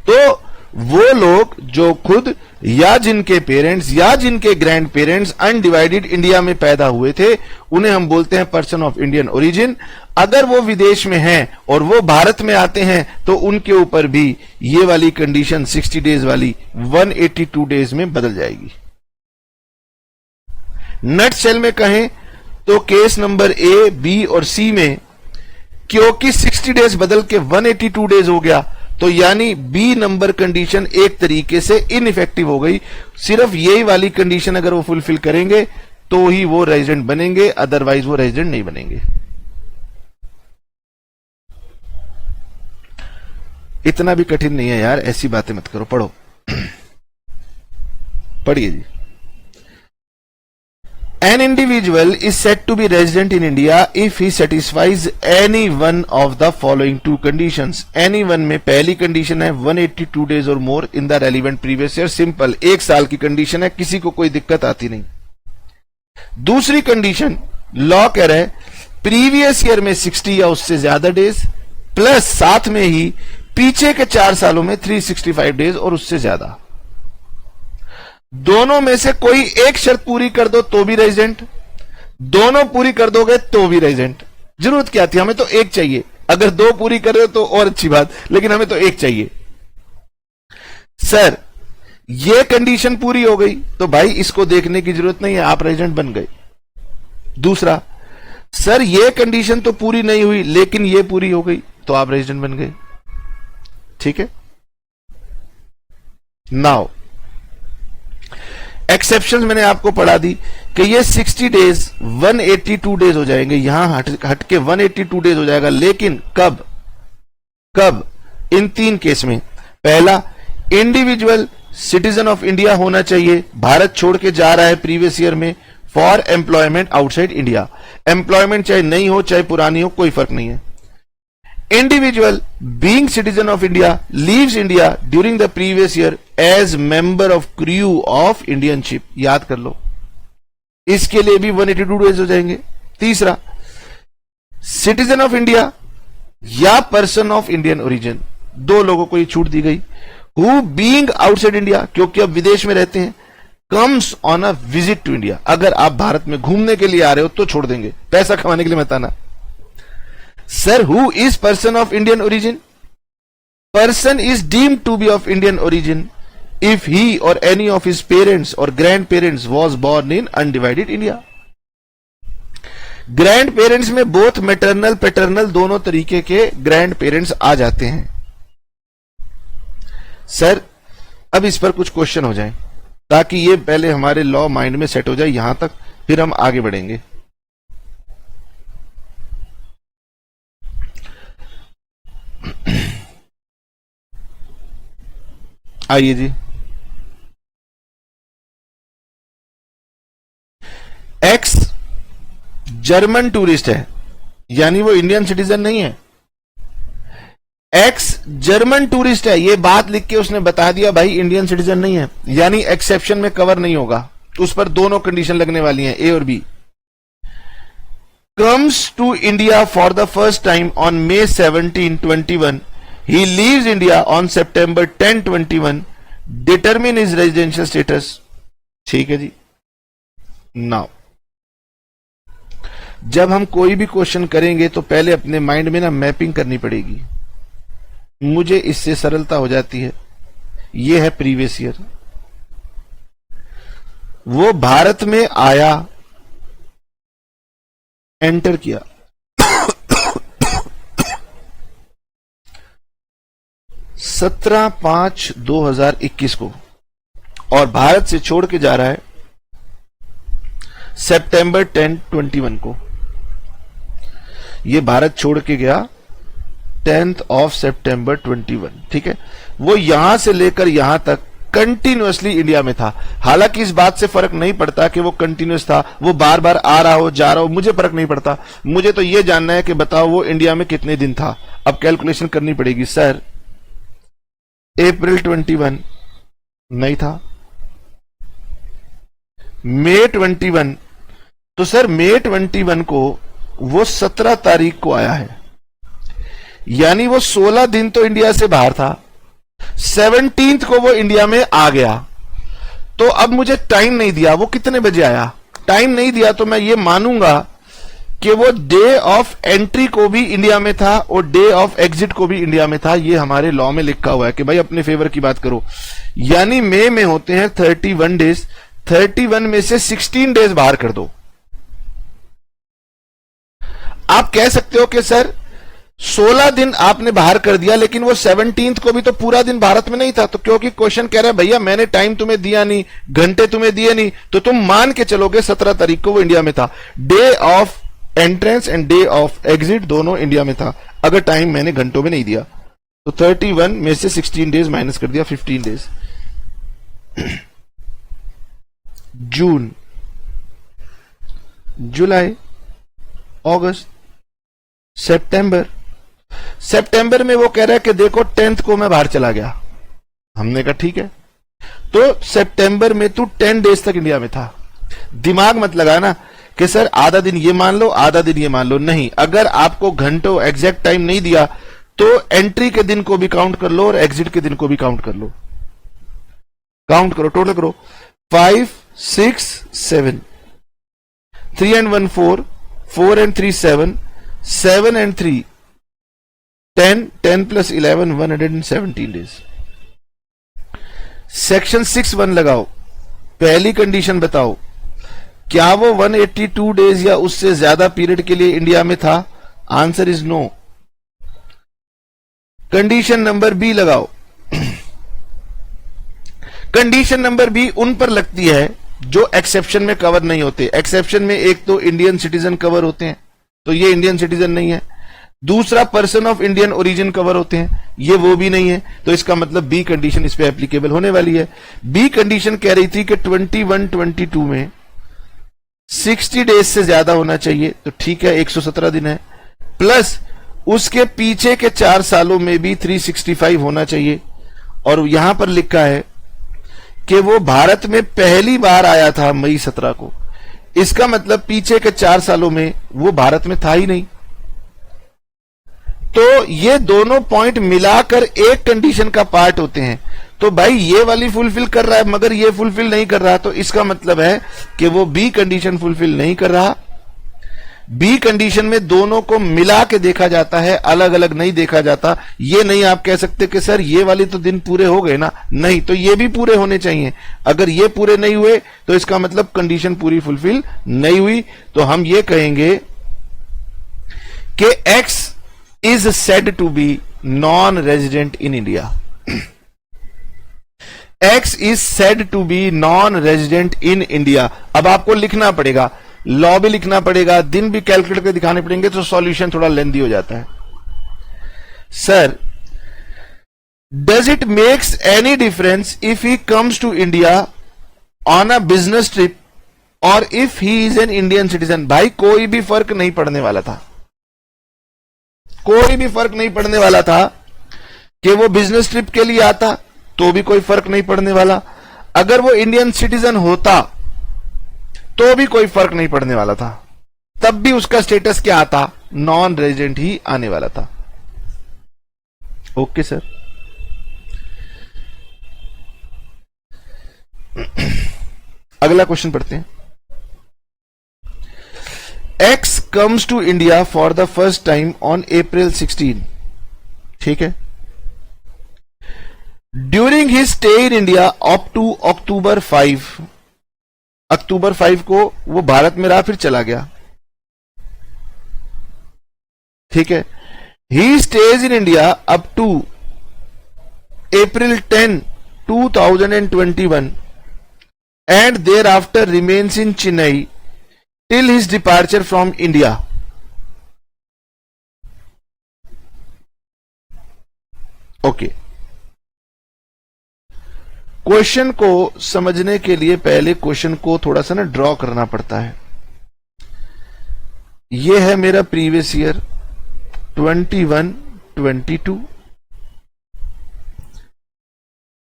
[SPEAKER 1] तो वो लोग जो खुद या जिनके पेरेंट्स या जिनके ग्रैंड पेरेंट्स अनडिवाइडेड इंडिया में पैदा हुए थे, उन्हें हम बोलते हैं पर्सन ऑफ इंडियन ओरिजिन। अगर वो विदेश में हैं और वो भारत में आते हैं, तो उनके ऊपर भी ये वाली कंडीशन 60 डेज वाली 182 डेज में बदल जाएगी। नटशेल में कहें तो केस नंबर ए, बी और सी में क्योंकि 60 डेज बदल के 182 डेज हो गया, तो यानी बी नंबर कंडीशन एक तरीके से इनइफेक्टिव हो गई। सिर्फ यही वाली कंडीशन अगर वो फुलफिल करेंगे तो ही वो रेजिडेंट बनेंगे, अदरवाइज वो रेजिडेंट नहीं बनेंगे। इतना भी कठिन नहीं है यार, ऐसी बातें मत करो, पढ़ो। पढ़िए जी। An individual is said to be resident in India if he satisfies any one of the following two conditions. Any one में पहली कंडीशन है 182 days or more in the relevant previous year. Simple, एक साल की condition है, किसी को कोई दिक्कत आती नहीं। दूसरी कंडीशन लॉ कह रहा है प्रीवियस ईयर में 60 या उससे ज्यादा डेज प्लस साथ में ही पीछे के 4 सालों में 365 डेज और उससे ज्यादा। दोनों में से कोई एक शर्त पूरी कर दो तो भी रेजिडेंट, दोनों पूरी कर दोगे तो भी रेजिडेंट। जरूरत क्या थी, हमें तो एक चाहिए। अगर दो पूरी कर रहे हो तो और अच्छी बात, लेकिन हमें तो एक चाहिए। सर ये कंडीशन पूरी हो गई तो भाई इसको देखने की जरूरत नहीं है, आप रेजिडेंट बन गए। दूसरा, सर ये कंडीशन तो पूरी नहीं हुई लेकिन ये पूरी हो गई तो आप रेजिडेंट बन गए। ठीक है। नाउ एक्सेप्शन मैंने आपको पढ़ा दी कि ये 60 डेज 182 डेज हो जाएंगे, यहां हट के 182 डेज हो जाएगा। लेकिन कब कब? इन 3 केस में। पहला, इंडिविजुअल सिटीजन ऑफ इंडिया होना चाहिए, भारत छोड़ के जा रहा है प्रीवियस ईयर में for employment outside India. Employment चाहे नई हो चाहे पुरानी हो, कोई फर्क नहीं है। Individual being citizen of India leaves India during the previous year as member of crew of Indian ship। याद कर लो, इसके लिए भी 182 डेज हो जाएंगे। तीसरा, सिटीजन ऑफ इंडिया या पर्सन ऑफ इंडियन ओरिजिन, 2 लोगों को ये छूट दी गई। हु बीइंग आउटसाइड इंडिया, क्योंकि अब विदेश में रहते हैं, comes on a visit to India. अगर आप भारत में घूमने के लिए आ रहे हो तो छोड़ देंगे, पैसा कमाने के लिए मत आना। Sir, who is person of Indian origin? Person is deemed to be of Indian origin if he or any of his parents or grandparents was born in undivided India. Grandparents में both maternal paternal दोनों तरीके के grandparents आ जाते हैं। Sir अब इस पर कुछ क्वेश्चन हो जाए ताकि ये पहले हमारे लॉ माइंड में सेट हो जाए यहां तक, फिर हम आगे बढ़ेंगे। आइए जी। एक्स जर्मन टूरिस्ट है, यानी वो इंडियन सिटीजन नहीं है। एक्स जर्मन टूरिस्ट है, ये बात लिख के उसने बता दिया भाई इंडियन सिटीजन नहीं है, यानी एक्सेप्शन में कवर नहीं होगा। उस पर दोनों कंडीशन लगने वाली हैं, ए और B. comes to India for the first time on May 17, 21. He leaves India on September 10, 21. Determine his residential status. ठीक है जी। Now, जब हम कोई भी क्वेश्चन करेंगे तो पहले अपने माइंड में ना मैपिंग करनी पड़ेगी। मुझे इससे सरलता हो जाती है। यह है प्रीवियस ईयर, वो भारत में आया, एंटर किया, 17/5/2021 को, और भारत से छोड़ के जा रहा है सितंबर 10, 21 को। ये भारत छोड़ के गया 10th of September 21। ठीक है, वो यहां से लेकर यहां तक कंटिन्यूअसली इंडिया में था। हालांकि इस बात से फर्क नहीं पड़ता कि वो कंटिन्यूअस था, वो बार बार आ रहा हो जा रहा हो, मुझे फर्क नहीं पड़ता। मुझे तो ये जानना है कि बताओ वो इंडिया में कितने दिन था। अब कैलकुलेशन करनी पड़ेगी। सर अप्रैल 21 नहीं था, मई 21, तो सर मई 21 को वो 17 तारीख को आया है, यानी वो 16 दिन तो इंडिया से बाहर था। 17th को वो इंडिया में आ गया। तो अब मुझे टाइम नहीं दिया, वो कितने बजे आया, टाइम नहीं दिया, तो मैं ये मानूंगा कि वो डे ऑफ एंट्री को भी इंडिया में था और डे ऑफ एग्जिट को भी इंडिया में था। ये हमारे लॉ में लिखा हुआ है कि भाई अपने फेवर की बात करो। यानी मई में होते हैं 31 डेज, 31 में से 16 डेज बाहर कर दो। आप कह सकते हो कि सर 16 दिन आपने बाहर कर दिया, लेकिन वो 17th को भी तो पूरा दिन भारत में नहीं था। तो क्योंकि क्वेश्चन कह रहा है भैया मैंने टाइम तुम्हें दिया नहीं, घंटे तुम्हें दिए नहीं, तो तुम मान के चलोगे 17 तारीख को वो इंडिया में था। Day of entrance and day of exit दोनों इंडिया में था, अगर टाइम मैंने घंटों में नहीं दिया। तो 31 में से 16 डेज माइनस कर दिया, 15 डेज। जून, जुलाई, अगस्त, सितंबर। सितंबर में वो कह रहा है कि देखो 10th को मैं बाहर चला गया। हमने कहा ठीक है, तो सितंबर में तू 10 डेज तक इंडिया में था। दिमाग मत लगाना कि सर आधा दिन ये मान लो आधा दिन ये मान लो, नहीं। अगर आपको घंटों एग्जैक्ट टाइम नहीं दिया तो एंट्री के दिन को भी काउंट कर लो और एग्जिट के दिन को भी काउंट कर लो। काउंट करो, टोटल करो। 5, 6, 7, 3 and 1 4, 4 and 3 7, 7 and 3 10, 10 plus 11 117 days. Section 6(1) लगाओ। पहली कंडीशन बताओ, क्या वो 182 डेज या उससे ज्यादा पीरियड के लिए इंडिया में था? Answer is no. Condition number B लगाओ। कंडीशन नंबर बी उन पर लगती है जो एक्सेप्शन में कवर नहीं होते। एक्सेप्शन में एक तो इंडियन सिटीजन कवर होते हैं, तो ये इंडियन सिटीजन नहीं है। दूसरा person of Indian origin cover होते हैं, ये वो भी नहीं है। तो इसका मतलब बी कंडीशन इस पे एप्लीकेबल होने वाली है। बी कंडीशन कह रही थी कि 21-22 में 60 डेज से ज्यादा होना चाहिए, तो ठीक है 117 दिन है, प्लस उसके पीछे के 4 सालों में भी 365 होना चाहिए। और यहां पर लिखा है कि वो भारत में पहली बार आया था मई 17 को। इसका मतलब पीछे के 4 सालों में वो भारत में था ही नहीं। तो ये दोनों पॉइंट मिलाकर एक कंडीशन का पार्ट होते हैं। तो भाई ये वाली फुलफिल कर रहा है मगर ये फुलफिल नहीं कर रहा, तो इसका मतलब है कि वो बी कंडीशन फुलफिल नहीं कर रहा। बी कंडीशन में दोनों को मिला के देखा जाता है, अलग अलग नहीं देखा जाता। ये नहीं आप कह सकते कि सर ये वाले तो दिन पूरे हो गए ना, नहीं, तो ये भी पूरे होने चाहिए। अगर ये पूरे नहीं हुए तो इसका मतलब कंडीशन पूरी फुलफिल नहीं हुई। तो हम ये कहेंगे कि X is said to be non resident in India. X is said to be non resident in India. अब आपको लिखना पड़ेगा, लॉ भी लिखना पड़ेगा, दिन भी कैलकुलेट करके दिखाने पड़ेंगे, तो सॉल्यूशन थोड़ा लेंथी हो जाता है। Sir, does it makes any difference if he comes to India on a business trip और if he is an Indian citizen? भाई कोई भी फर्क नहीं पड़ने वाला था, कोई भी फर्क नहीं पड़ने वाला था कि वो बिजनेस ट्रिप के लिए आता तो भी कोई फर्क नहीं पड़ने वाला। अगर वो इंडियन सिटीजन होता तो भी कोई फर्क नहीं पड़ने वाला था, तब भी उसका स्टेटस क्या आता? नॉन रेजिडेंट ही आने वाला था। Okay sir. अगला क्वेश्चन पढ़ते हैं। X comes to India for the first time on April 16, ठीक है। During his stay in India up to October 5, अक्टूबर 5 को वो भारत में रहा, फिर चला गया, ठीक है। He stays in India up to April 10, 2021 and thereafter remains in Chennai till his departure from India. Okay. Question को समझने के लिए पहले क्वेश्चन को थोड़ा सा ना ड्रॉ करना पड़ता है। यह है मेरा प्रीवियस ईयर 21-22।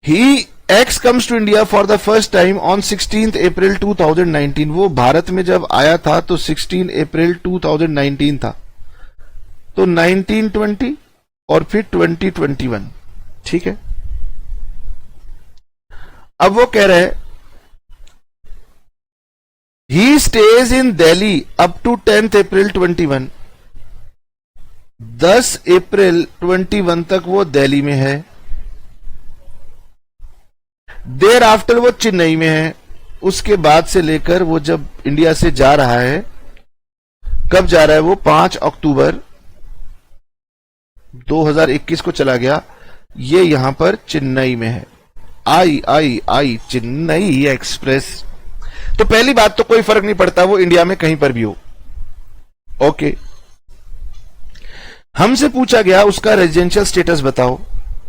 [SPEAKER 1] ही X comes to India for the first time on 16th April 2019। वो भारत में जब आया था तो 16 April 2019 था, तो 1920 और फिर 2021, ठीक है। अब वो कह रहे हैं he stays in Delhi up to 10th April 21। 10 अप्रैल 21 तक वो दिल्ली में है, देर आफ्टर वो चेन्नई में है। उसके बाद से लेकर वो जब इंडिया से जा रहा है, कब जा रहा है वो? 5 अक्टूबर 2021 को चला गया। ये यहां पर चेन्नई में है। आई चेन्नई एक्सप्रेस। तो पहली बात तो कोई फर्क नहीं पड़ता वो इंडिया में कहीं पर भी हो। ओके, हमसे पूछा गया उसका रेजिडेंशियल स्टेटस बताओ।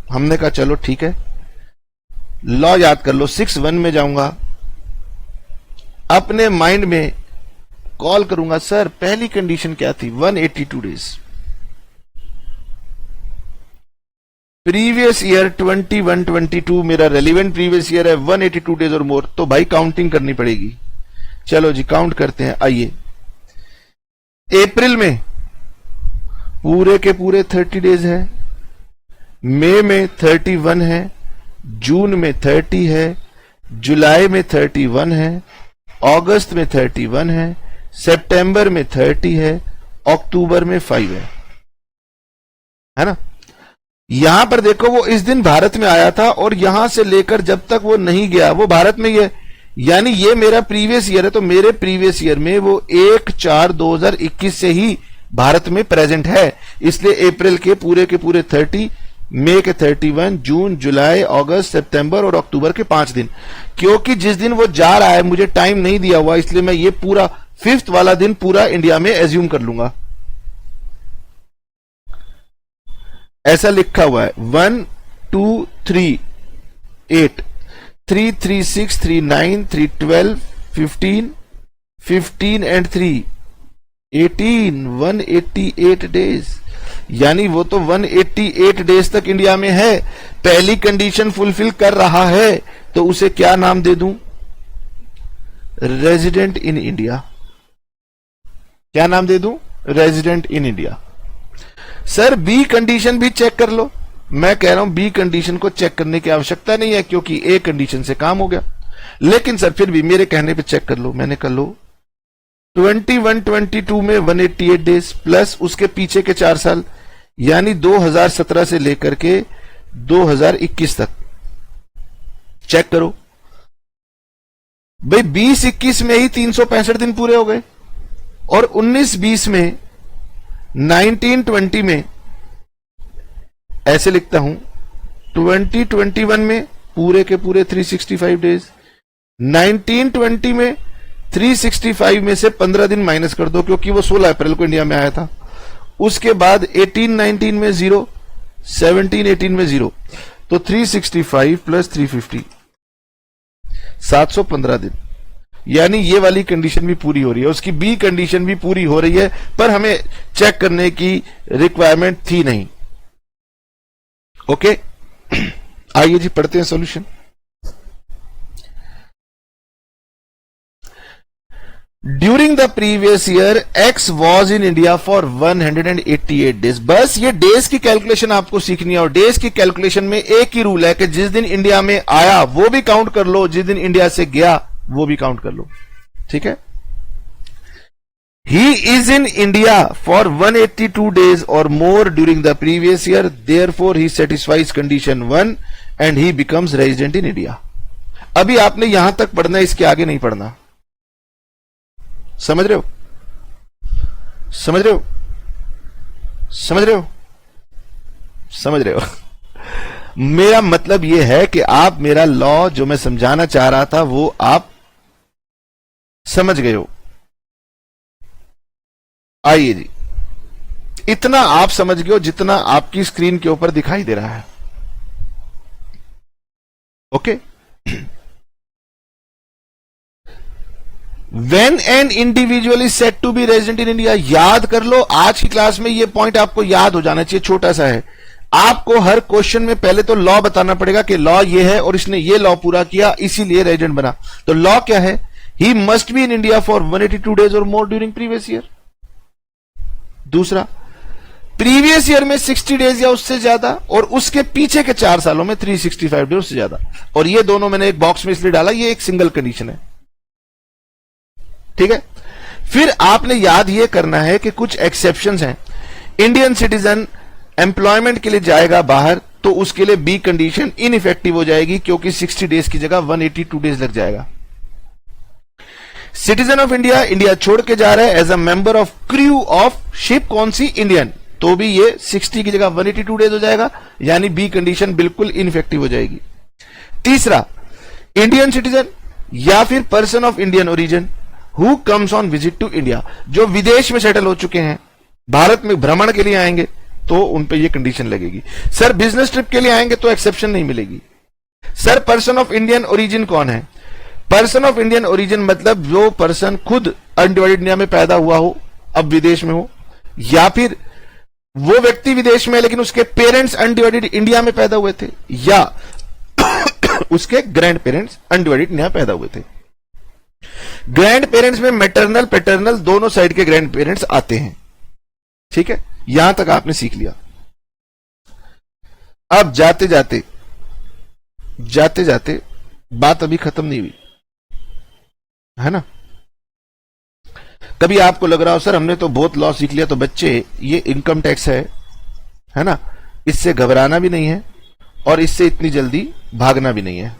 [SPEAKER 1] हमने कहा चलो ठीक है, लॉ याद कर लो। 6(1) में जाऊंगा, अपने माइंड में कॉल करूंगा, सर पहली कंडीशन क्या थी? 182 डेज। प्रीवियस ईयर 21-22 मेरा रेलिवेंट प्रीवियस ईयर है, 182 डेज और मोर, तो भाई काउंटिंग करनी पड़ेगी। चलो जी काउंट करते हैं। आइए, अप्रैल में पूरे के पूरे 30 डेज है, मई में 31 है, जून में 30 है, जुलाई में 31 है, अगस्त में 31 है, सितंबर में 30 है, अक्टूबर में 5 है ना। यहां पर देखो वो इस दिन भारत में आया था और यहां से लेकर जब तक वो नहीं गया वो भारत में ही है, यानी ये मेरा प्रीवियस ईयर है, तो मेरे प्रीवियस ईयर में वो 1/4/2021 से ही भारत में प्रेजेंट है। इसलिए अप्रैल के पूरे 30, मई के 31, जून, जुलाई, अगस्त, सितंबर और अक्टूबर के 5 दिन। क्योंकि जिस दिन वो जा रहा है मुझे टाइम नहीं दिया हुआ, इसलिए मैं ये पूरा 5th वाला दिन पूरा इंडिया में एज्यूम कर लूंगा। ऐसा लिखा हुआ है 1 2 3 8 3 3 6 3 9 3 12 15 15 and 3 18 188 डेज, यानी वो तो 188 डेज तक इंडिया में है। पहली कंडीशन फुलफिल कर रहा है तो उसे क्या नाम दे दूं? Resident in India. क्या नाम दे दूं? Resident in India. Sir B condition भी चेक कर लो। मैं कह रहा हूं बी कंडीशन को चेक करने की आवश्यकता नहीं है क्योंकि ए कंडीशन से काम हो गया। लेकिन सर फिर भी मेरे कहने पे चेक कर लो। मैंने कर लो 21-22 में 188 डेज प्लस उसके पीछे के 4 साल, यानी 2017 से लेकर के 2021 तक चेक करो भाई। 20-21 में ही 365 दिन पूरे हो गए और 19-20 में 19-20 में ऐसे लिखता हूं 20-21 में पूरे के पूरे 365 डेज, 19-20 में 365 में से 15 दिन माइनस कर दो क्योंकि वो 16 अप्रैल को इंडिया में आया था। उसके बाद 18-19 में 0, 17-18 में 0, तो 365 प्लस 350 715 दिन, यानी ये वाली कंडीशन भी पूरी हो रही है। उसकी बी कंडीशन भी पूरी हो रही है पर हमें चेक करने की रिक्वायरमेंट थी नहीं। ओके आइए जी पढ़ते हैं solution. During the previous year x was in India for 188 days. बस ये डेज की कैलकुलेशन आपको सीखनी है और डेज की कैलकुलेशन में एक ही रूल है कि जिस दिन इंडिया में आया वो भी काउंट कर लो, जिस दिन इंडिया से गया वो भी काउंट कर लो। ठीक है। He is in India for 182 days और more during the previous year, therefore he satisfies condition 1 and he becomes resident in India. अभी आपने यहां तक पढ़ना है, इसके आगे नहीं पढ़ना। समझ रहे हो? समझ रहे हो? समझ रहे हो? समझ रहे हो? मेरा मतलब यह है कि आप मेरा लॉ जो मैं समझाना चाह रहा था वो आप समझ गए हो। आइए जी, इतना आप समझ गए हो जितना आपकी स्क्रीन के ऊपर दिखाई दे रहा है। Okay. When an individual is said to be resident in India, याद कर लो, आज की क्लास में ये पॉइंट आपको याद हो जाना चाहिए, छोटा सा है। आपको हर क्वेश्चन में पहले तो लॉ बताना पड़ेगा कि लॉ ये है और इसने ये लॉ पूरा किया इसीलिए रेजिडेंट बना। तो लॉ क्या है? He must be in India for 182 days और मोर ड्यूरिंग प्रीवियस ईयर। दूसरा, प्रीवियस ईयर में 60 डेज या उससे ज्यादा और उसके पीछे के 4 सालों में 365 डेज से ज्यादा। और ये दोनों मैंने एक बॉक्स में इसलिए डाला, ये एक सिंगल कंडीशन है। ठीक है। फिर आपने याद यह करना है कि कुछ एक्सेप्शंस हैं। इंडियन सिटीजन एम्प्लॉयमेंट के लिए जाएगा बाहर तो उसके लिए बी कंडीशन इनइफेक्टिव हो जाएगी क्योंकि 60 डेज की जगह 182 डेज लग जाएगा। सिटीजन ऑफ इंडिया इंडिया छोड़ के जा रहा है as a member of crew of ship, कौन सी? इंडियन, तो भी ये 60 की जगह 182 डेज हो जाएगा, यानी बी कंडीशन बिल्कुल इनइफेक्टिव हो जाएगी। तीसरा, इंडियन सिटीजन या फिर person of Indian origin who comes on visit to India, जो विदेश में सेटल हो चुके हैं, भारत में भ्रमण के लिए आएंगे, तो उन पे ये कंडीशन लगेगी। सर बिजनेस ट्रिप के लिए आएंगे तो एक्सेप्शन नहीं मिलेगी। Sir person of Indian origin कौन है? पर्सन ऑफ इंडियन ओरिजिन मतलब जो पर्सन खुद अनडिवाइडेड इंडिया में पैदा हुआ हो, अब विदेश में हो, या फिर वो व्यक्ति विदेश में है लेकिन उसके पेरेंट्स अनडिवाइडेड इंडिया में पैदा हुए थे, या उसके ग्रैंड पेरेंट्स अनडिवाइडेड इंडिया पैदा हुए थे। ग्रैंड पेरेंट्स में मैटरनल पैटर्नल दोनों साइड के ग्रैंड पेरेंट्स आते हैं। ठीक है, यहां तक आपने सीख लिया। अब जाते जाते बात अभी खत्म नहीं हुई है ना। कभी आपको लग रहा हो सर हमने तो बहुत लॉ सीख लिया, तो बच्चे ये इनकम टैक्स है ना, इससे घबराना भी नहीं है और इससे इतनी जल्दी भागना भी नहीं है।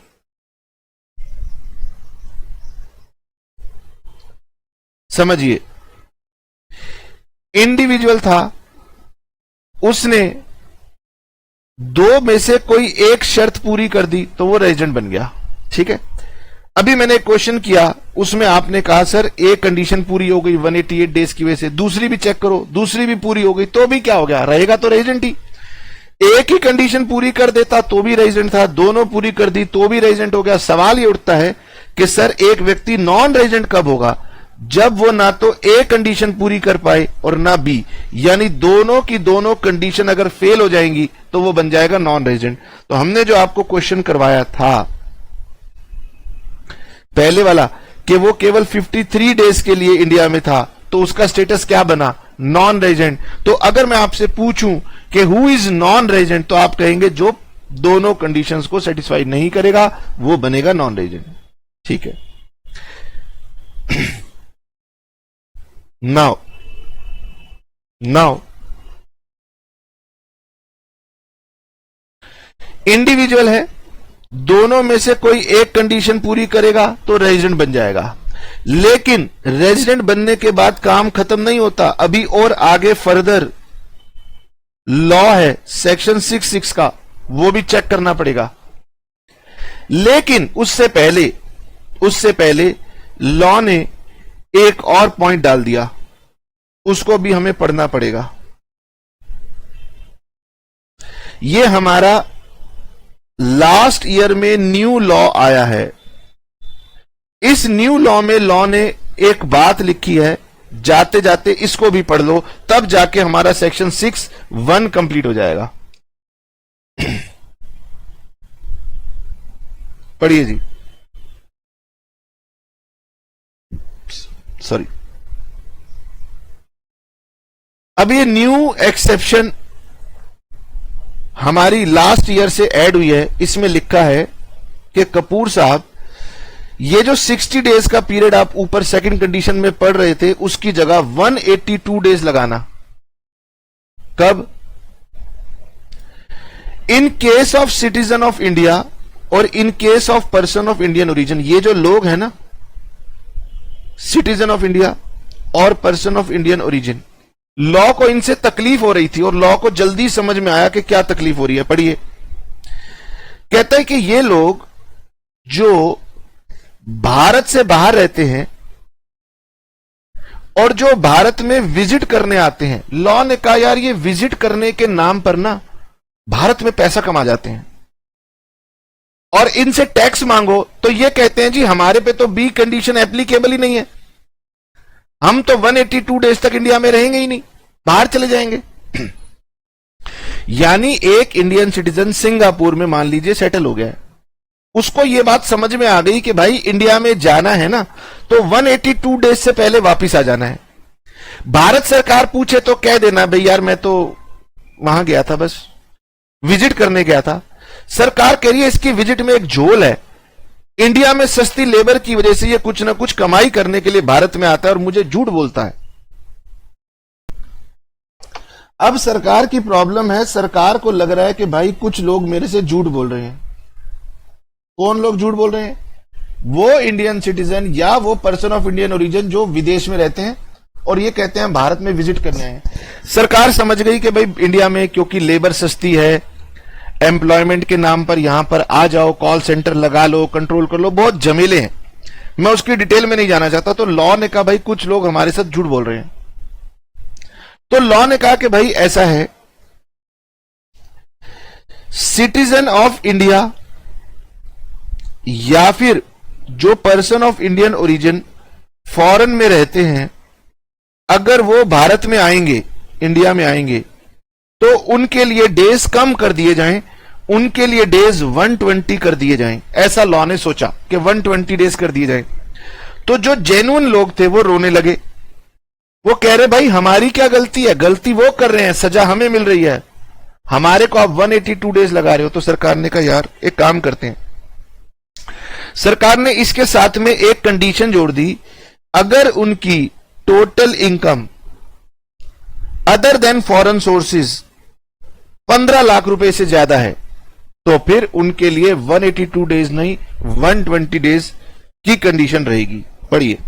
[SPEAKER 1] समझिए, इंडिविजुअल था, उसने दो में से कोई एक शर्त पूरी कर दी तो वो रेजिडेंट बन गया। ठीक है, अभी मैंने एक क्वेश्चन किया, उसमें आपने कहा सर एक कंडीशन पूरी हो गई 188 डेज की वजह से, दूसरी भी चेक करो, दूसरी भी पूरी हो गई, तो भी क्या हो गया, रहेगा तो रेजिडेंट ही। एक ही कंडीशन पूरी कर देता तो भी रेजिडेंट था, दोनों पूरी कर दी तो भी रेजिडेंट हो गया। सवाल ये उठता है कि सर एक व्यक्ति नॉन रेजिडेंट कब होगा? जब वो ना तो ए कंडीशन पूरी कर पाए और ना बी, यानी दोनों की दोनों कंडीशन अगर फेल हो जाएंगी तो वो बन जाएगा नॉन रेजिडेंट। तो हमने जो आपको क्वेश्चन करवाया था पहले वाला कि वो केवल 53 डेज के लिए इंडिया में था, तो उसका स्टेटस क्या बना? Non resident. तो अगर मैं आपसे पूछूं कि हु इज नॉन रेजिडेंट, तो आप कहेंगे जो दोनों कंडीशंस को सेटिस्फाई नहीं करेगा वो बनेगा नॉन रेजिडेंट। ठीक है, नाउ इंडिविजुअल है, दोनों में से कोई एक कंडीशन पूरी करेगा तो रेजिडेंट बन जाएगा। लेकिन रेजिडेंट बनने के बाद काम खत्म नहीं होता, अभी और आगे फर्दर लॉ है सेक्शन 66 का, वो भी चेक करना पड़ेगा। लेकिन उससे पहले लॉ ने एक और पॉइंट डाल दिया, उसको भी हमें पढ़ना पड़ेगा। ये हमारा लास्ट ईयर में न्यू लॉ आया है। इस न्यू लॉ में लॉ ने एक बात लिखी है, जाते जाते इसको भी पढ़ लो, तब जाके हमारा सेक्शन 6(1) कंप्लीट हो जाएगा। पढ़िए जी, सॉरी। अब ये न्यू एक्सेप्शन हमारी लास्ट ईयर से ऐड हुई है। इसमें लिखा है कि कपूर साहब, ये जो 60 डेज का पीरियड आप ऊपर सेकंड कंडीशन में पढ़ रहे थे, उसकी जगह 182 डेज लगाना। कब? In case of citizen of India और in case of person of Indian origin. ये जो लोग हैं ना, सिटीजन ऑफ इंडिया और person of Indian origin, law को इनसे तकलीफ हो रही थी और लॉ को जल्दी समझ में आया कि क्या तकलीफ हो रही है। पढ़िए, कहता है कि ये लोग जो भारत से बाहर रहते हैं और जो भारत में विजिट करने आते हैं, लॉ ने कहा यार ये विजिट करने के नाम पर ना भारत में पैसा कमा जाते हैं और इनसे टैक्स मांगो तो ये कहते हैं जी हमारे पे तो बी कंडीशन एप्लीकेबल ही नहीं है, हम तो 182 डेज तक इंडिया में रहेंगे ही नहीं, बाहर चले जाएंगे। यानी एक इंडियन सिटीजन सिंगापुर में मान लीजिए सेटल हो गया है, उसको यह बात समझ में आ गई कि भाई इंडिया में जाना है ना तो 182 डेज से पहले वापिस आ जाना है। भारत सरकार पूछे तो कह देना भाई यार मैं तो वहां गया था, बस विजिट करने गया था। सरकार कह रही है इसकी विजिट में एक झोल है, इंडिया में सस्ती लेबर की वजह से ये कुछ ना कुछ कमाई करने के लिए भारत में आता है और मुझे झूठ बोलता है। अब सरकार की प्रॉब्लम है, सरकार को लग रहा है कि भाई कुछ लोग मेरे से झूठ बोल रहे हैं। कौन लोग झूठ बोल रहे हैं? वो इंडियन सिटीजन या वो पर्सन ऑफ इंडियन ओरिजिन जो विदेश में रहते हैं और ये कहते हैं भारत में विजिट करने आए। सरकार समझ गई कि भाई इंडिया में क्योंकि लेबर सस्ती है, एम्प्लॉयमेंट के नाम पर यहां पर आ जाओ, कॉल सेंटर लगा लो, कंट्रोल कर लो, बहुत झमेले हैं, मैं उसकी डिटेल में नहीं जाना चाहता। तो लॉ ने कहा भाई कुछ लोग हमारे साथ झूठ बोल रहे हैं। तो लॉ ने कहा कि भाई ऐसा है सिटीजन ऑफ इंडिया या फिर जो person of Indian origin foreign में रहते हैं, अगर वो भारत में आएंगे, इंडिया में आएंगे, तो उनके लिए डेज कम कर दिए जाएं, उनके लिए डेज 120 कर दिए जाएं। ऐसा लॉ ने सोचा कि 120 डेज कर दिए जाएं। तो जो जेन्युइन लोग थे वो रोने लगे, वो कह रहे भाई हमारी क्या गलती है, गलती वो कर रहे हैं, सजा हमें मिल रही है, हमारे को आप 182 डेज लगा रहे हो। तो सरकार ने कहा यार एक काम करते हैं, सरकार ने इसके साथ में एक कंडीशन जोड़ दी, अगर उनकी total income other than foreign sources 15 lakh रुपए से ज्यादा है, तो फिर उनके लिए 182 डेज नहीं 120 डेज की कंडीशन रहेगी। पढ़िए,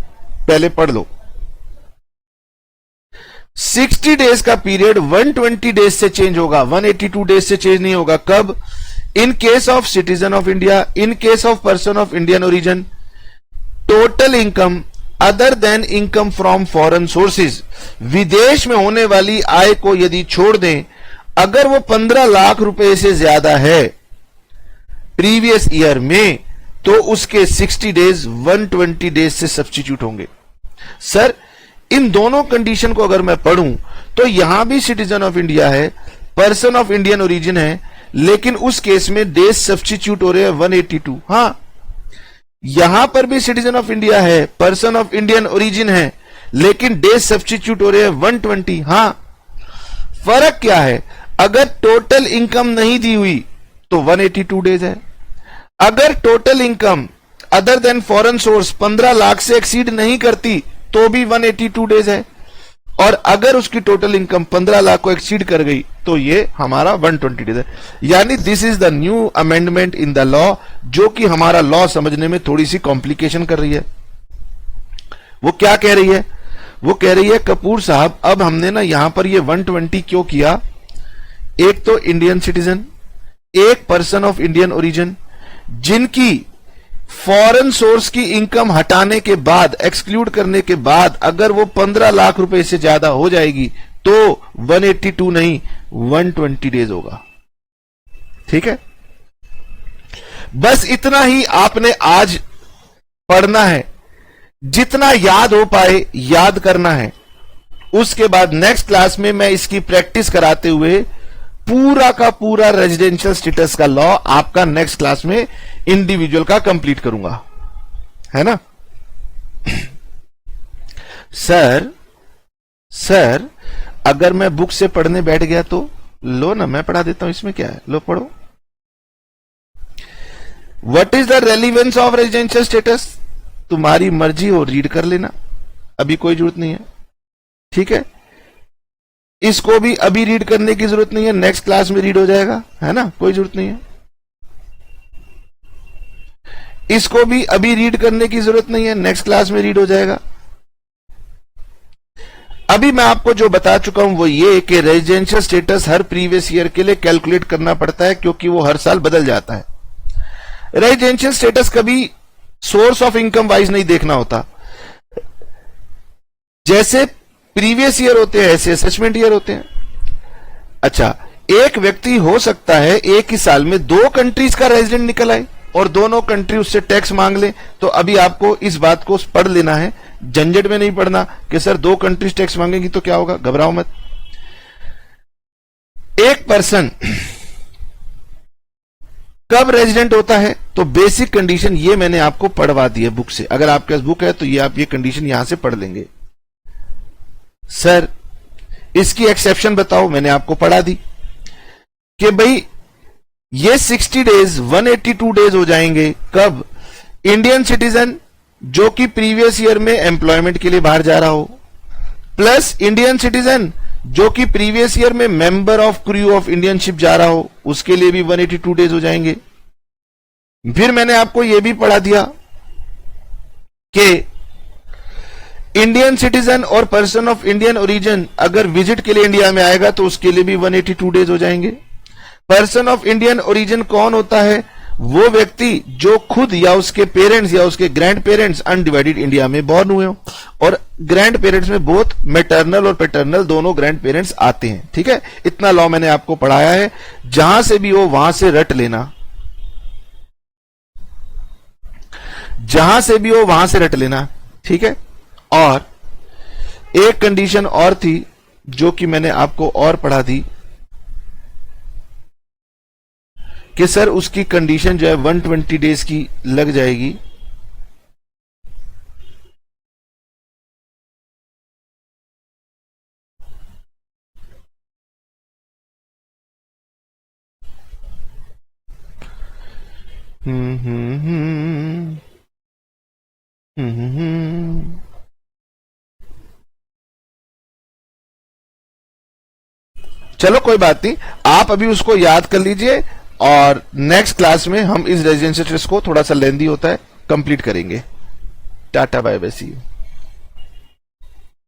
[SPEAKER 1] पहले पढ़ लो। 60 डेज का पीरियड 120 डेज से चेंज होगा, 182 डेज से चेंज नहीं होगा। कब? In case of citizen of India, in case of person of Indian origin, total income other than income from foreign sources, विदेश में होने वाली आय को यदि छोड़ दें, अगर वो 15 लाख रुपए से ज्यादा है प्रीवियस ईयर में, तो उसके 60 डेज 120 डेज से सब्स्टिट्यूट होंगे। सर इन दोनों कंडीशन को अगर मैं पढ़ूं तो यहां भी सिटीजन ऑफ इंडिया है, पर्सन ऑफ इंडियन ओरिजिन है, लेकिन उस केस में डेज सब्स्टिट्यूट हो रहे हैं 182। हां, यहां पर भी सिटीजन ऑफ इंडिया है, पर्सन ऑफ इंडियन ओरिजिन है, लेकिन डेज सब्स्टिट्यूट हो रहे हैं 120। हां, फर्क क्या है? अगर टोटल इनकम नहीं दी हुई तो 182 डेज है, अगर total income other than foreign source 15 lakh से एक्सीड नहीं करती तो भी 182 डेज है, और अगर उसकी टोटल इनकम 15 लाख को एक्सीड कर गई तो ये हमारा 120 डेज है। यानी this is the new amendment in the law, जो कि हमारा लॉ समझने में थोड़ी सी कॉम्प्लिकेशन कर रही है। वो क्या कह रही है? वो कह रही है कपूर साहब, अब हमने ना यहां पर ये 120 क्यों किया? एक तो इंडियन सिटीजन, एक पर्सन ऑफ इंडियन ओरिजिन, जिनकी फॉरेन सोर्स की इनकम हटाने के बाद, एक्सक्लूड करने के बाद, अगर वो 15 लाख रुपए से ज्यादा हो जाएगी तो 182 नहीं 120 डेज होगा। ठीक है, बस इतना ही आपने आज पढ़ना है, जितना याद हो पाए याद करना है। उसके बाद नेक्स्ट क्लास में मैं इसकी प्रैक्टिस कराते हुए पूरा का पूरा रेजिडेंशियल स्टेटस का लॉ आपका नेक्स्ट क्लास में इंडिविजुअल का कंप्लीट करूंगा, है ना? सर अगर मैं बुक से पढ़ने बैठ गया तो लो ना, मैं पढ़ा देता हूं, इसमें क्या है, लो पढ़ो। What is the relevance of residential status? तुम्हारी मर्जी हो, रीड कर लेना, अभी कोई जरूरत नहीं है। ठीक है, इसको भी अभी रीड करने की जरूरत नहीं है, नेक्स्ट क्लास में रीड हो जाएगा, है ना? कोई जरूरत नहीं है। इसको भी अभी रीड करने की जरूरत नहीं है, नेक्स्ट क्लास में रीड हो जाएगा। अभी मैं आपको जो बता चुका हूं वो ये कि रेजिडेंशियल स्टेटस हर प्रीवियस ईयर के लिए कैलकुलेट करना पड़ता है, क्योंकि वो हर साल बदल जाता है। रेजिडेंशियल स्टेटस कभी सोर्स ऑफ इनकम वाइज नहीं देखना होता, जैसे प्रीवियस ईयर होते हैं ऐसे असेसमेंट ईयर होते हैं। अच्छा, एक व्यक्ति हो सकता है एक ही साल में 2 कंट्रीज का रेजिडेंट निकल आए और दोनों कंट्री उससे टैक्स मांग ले, तो अभी आपको इस बात को पढ़ लेना है, झंझट में नहीं पढ़ना कि सर 2 कंट्रीज टैक्स मांगेंगी तो क्या होगा, घबराओ मत। एक पर्सन कब रेजिडेंट होता है, तो बेसिक कंडीशन ये मैंने आपको पढ़वा दी है बुक से, अगर आपके पास बुक है तो ये आप ये कंडीशन यहां से पढ़ लेंगे। सर इसकी एक्सेप्शन बताओ, मैंने आपको पढ़ा दी कि भाई ये 60 डेज 182 डेज हो जाएंगे कब? इंडियन सिटीजन जो कि प्रीवियस ईयर में एम्प्लॉयमेंट के लिए बाहर जा रहा हो, प्लस इंडियन सिटीजन जो कि प्रीवियस ईयर में member of crew of Indian ship जा रहा हो, उसके लिए भी 182 डेज हो जाएंगे। फिर मैंने आपको यह भी पढ़ा दिया कि इंडियन सिटीजन और पर्सन ऑफ इंडियन ओरिजिन अगर विजिट के लिए इंडिया में आएगा तो उसके लिए भी 182 डेज हो जाएंगे। पर्सन ऑफ इंडियन ओरिजिन कौन होता है? वो व्यक्ति जो खुद या उसके पेरेंट्स या उसके ग्रैंड पेरेंट्स अनडिवाइडेड इंडिया में बॉर्न हुए हो, और ग्रैंड पेरेंट्स में बोथ मैटरनल और पैटर्नल दोनों ग्रैंड पेरेंट्स आते हैं। ठीक है, इतना लॉ मैंने आपको पढ़ाया है, जहां से भी हो वहां से रट लेना, जहां से भी हो वहां से रट लेना। ठीक है, और एक कंडीशन और थी जो कि मैंने आपको और पढ़ा दी कि सर उसकी कंडीशन जो है 120 डेज की लग जाएगी। चलो कोई बात नहीं, आप अभी उसको याद कर लीजिए और नेक्स्ट क्लास में हम इस रेजिडेंशियल टेस्ट को, थोड़ा सा लेंदी होता है, कंप्लीट करेंगे। Tata bye bye, see you.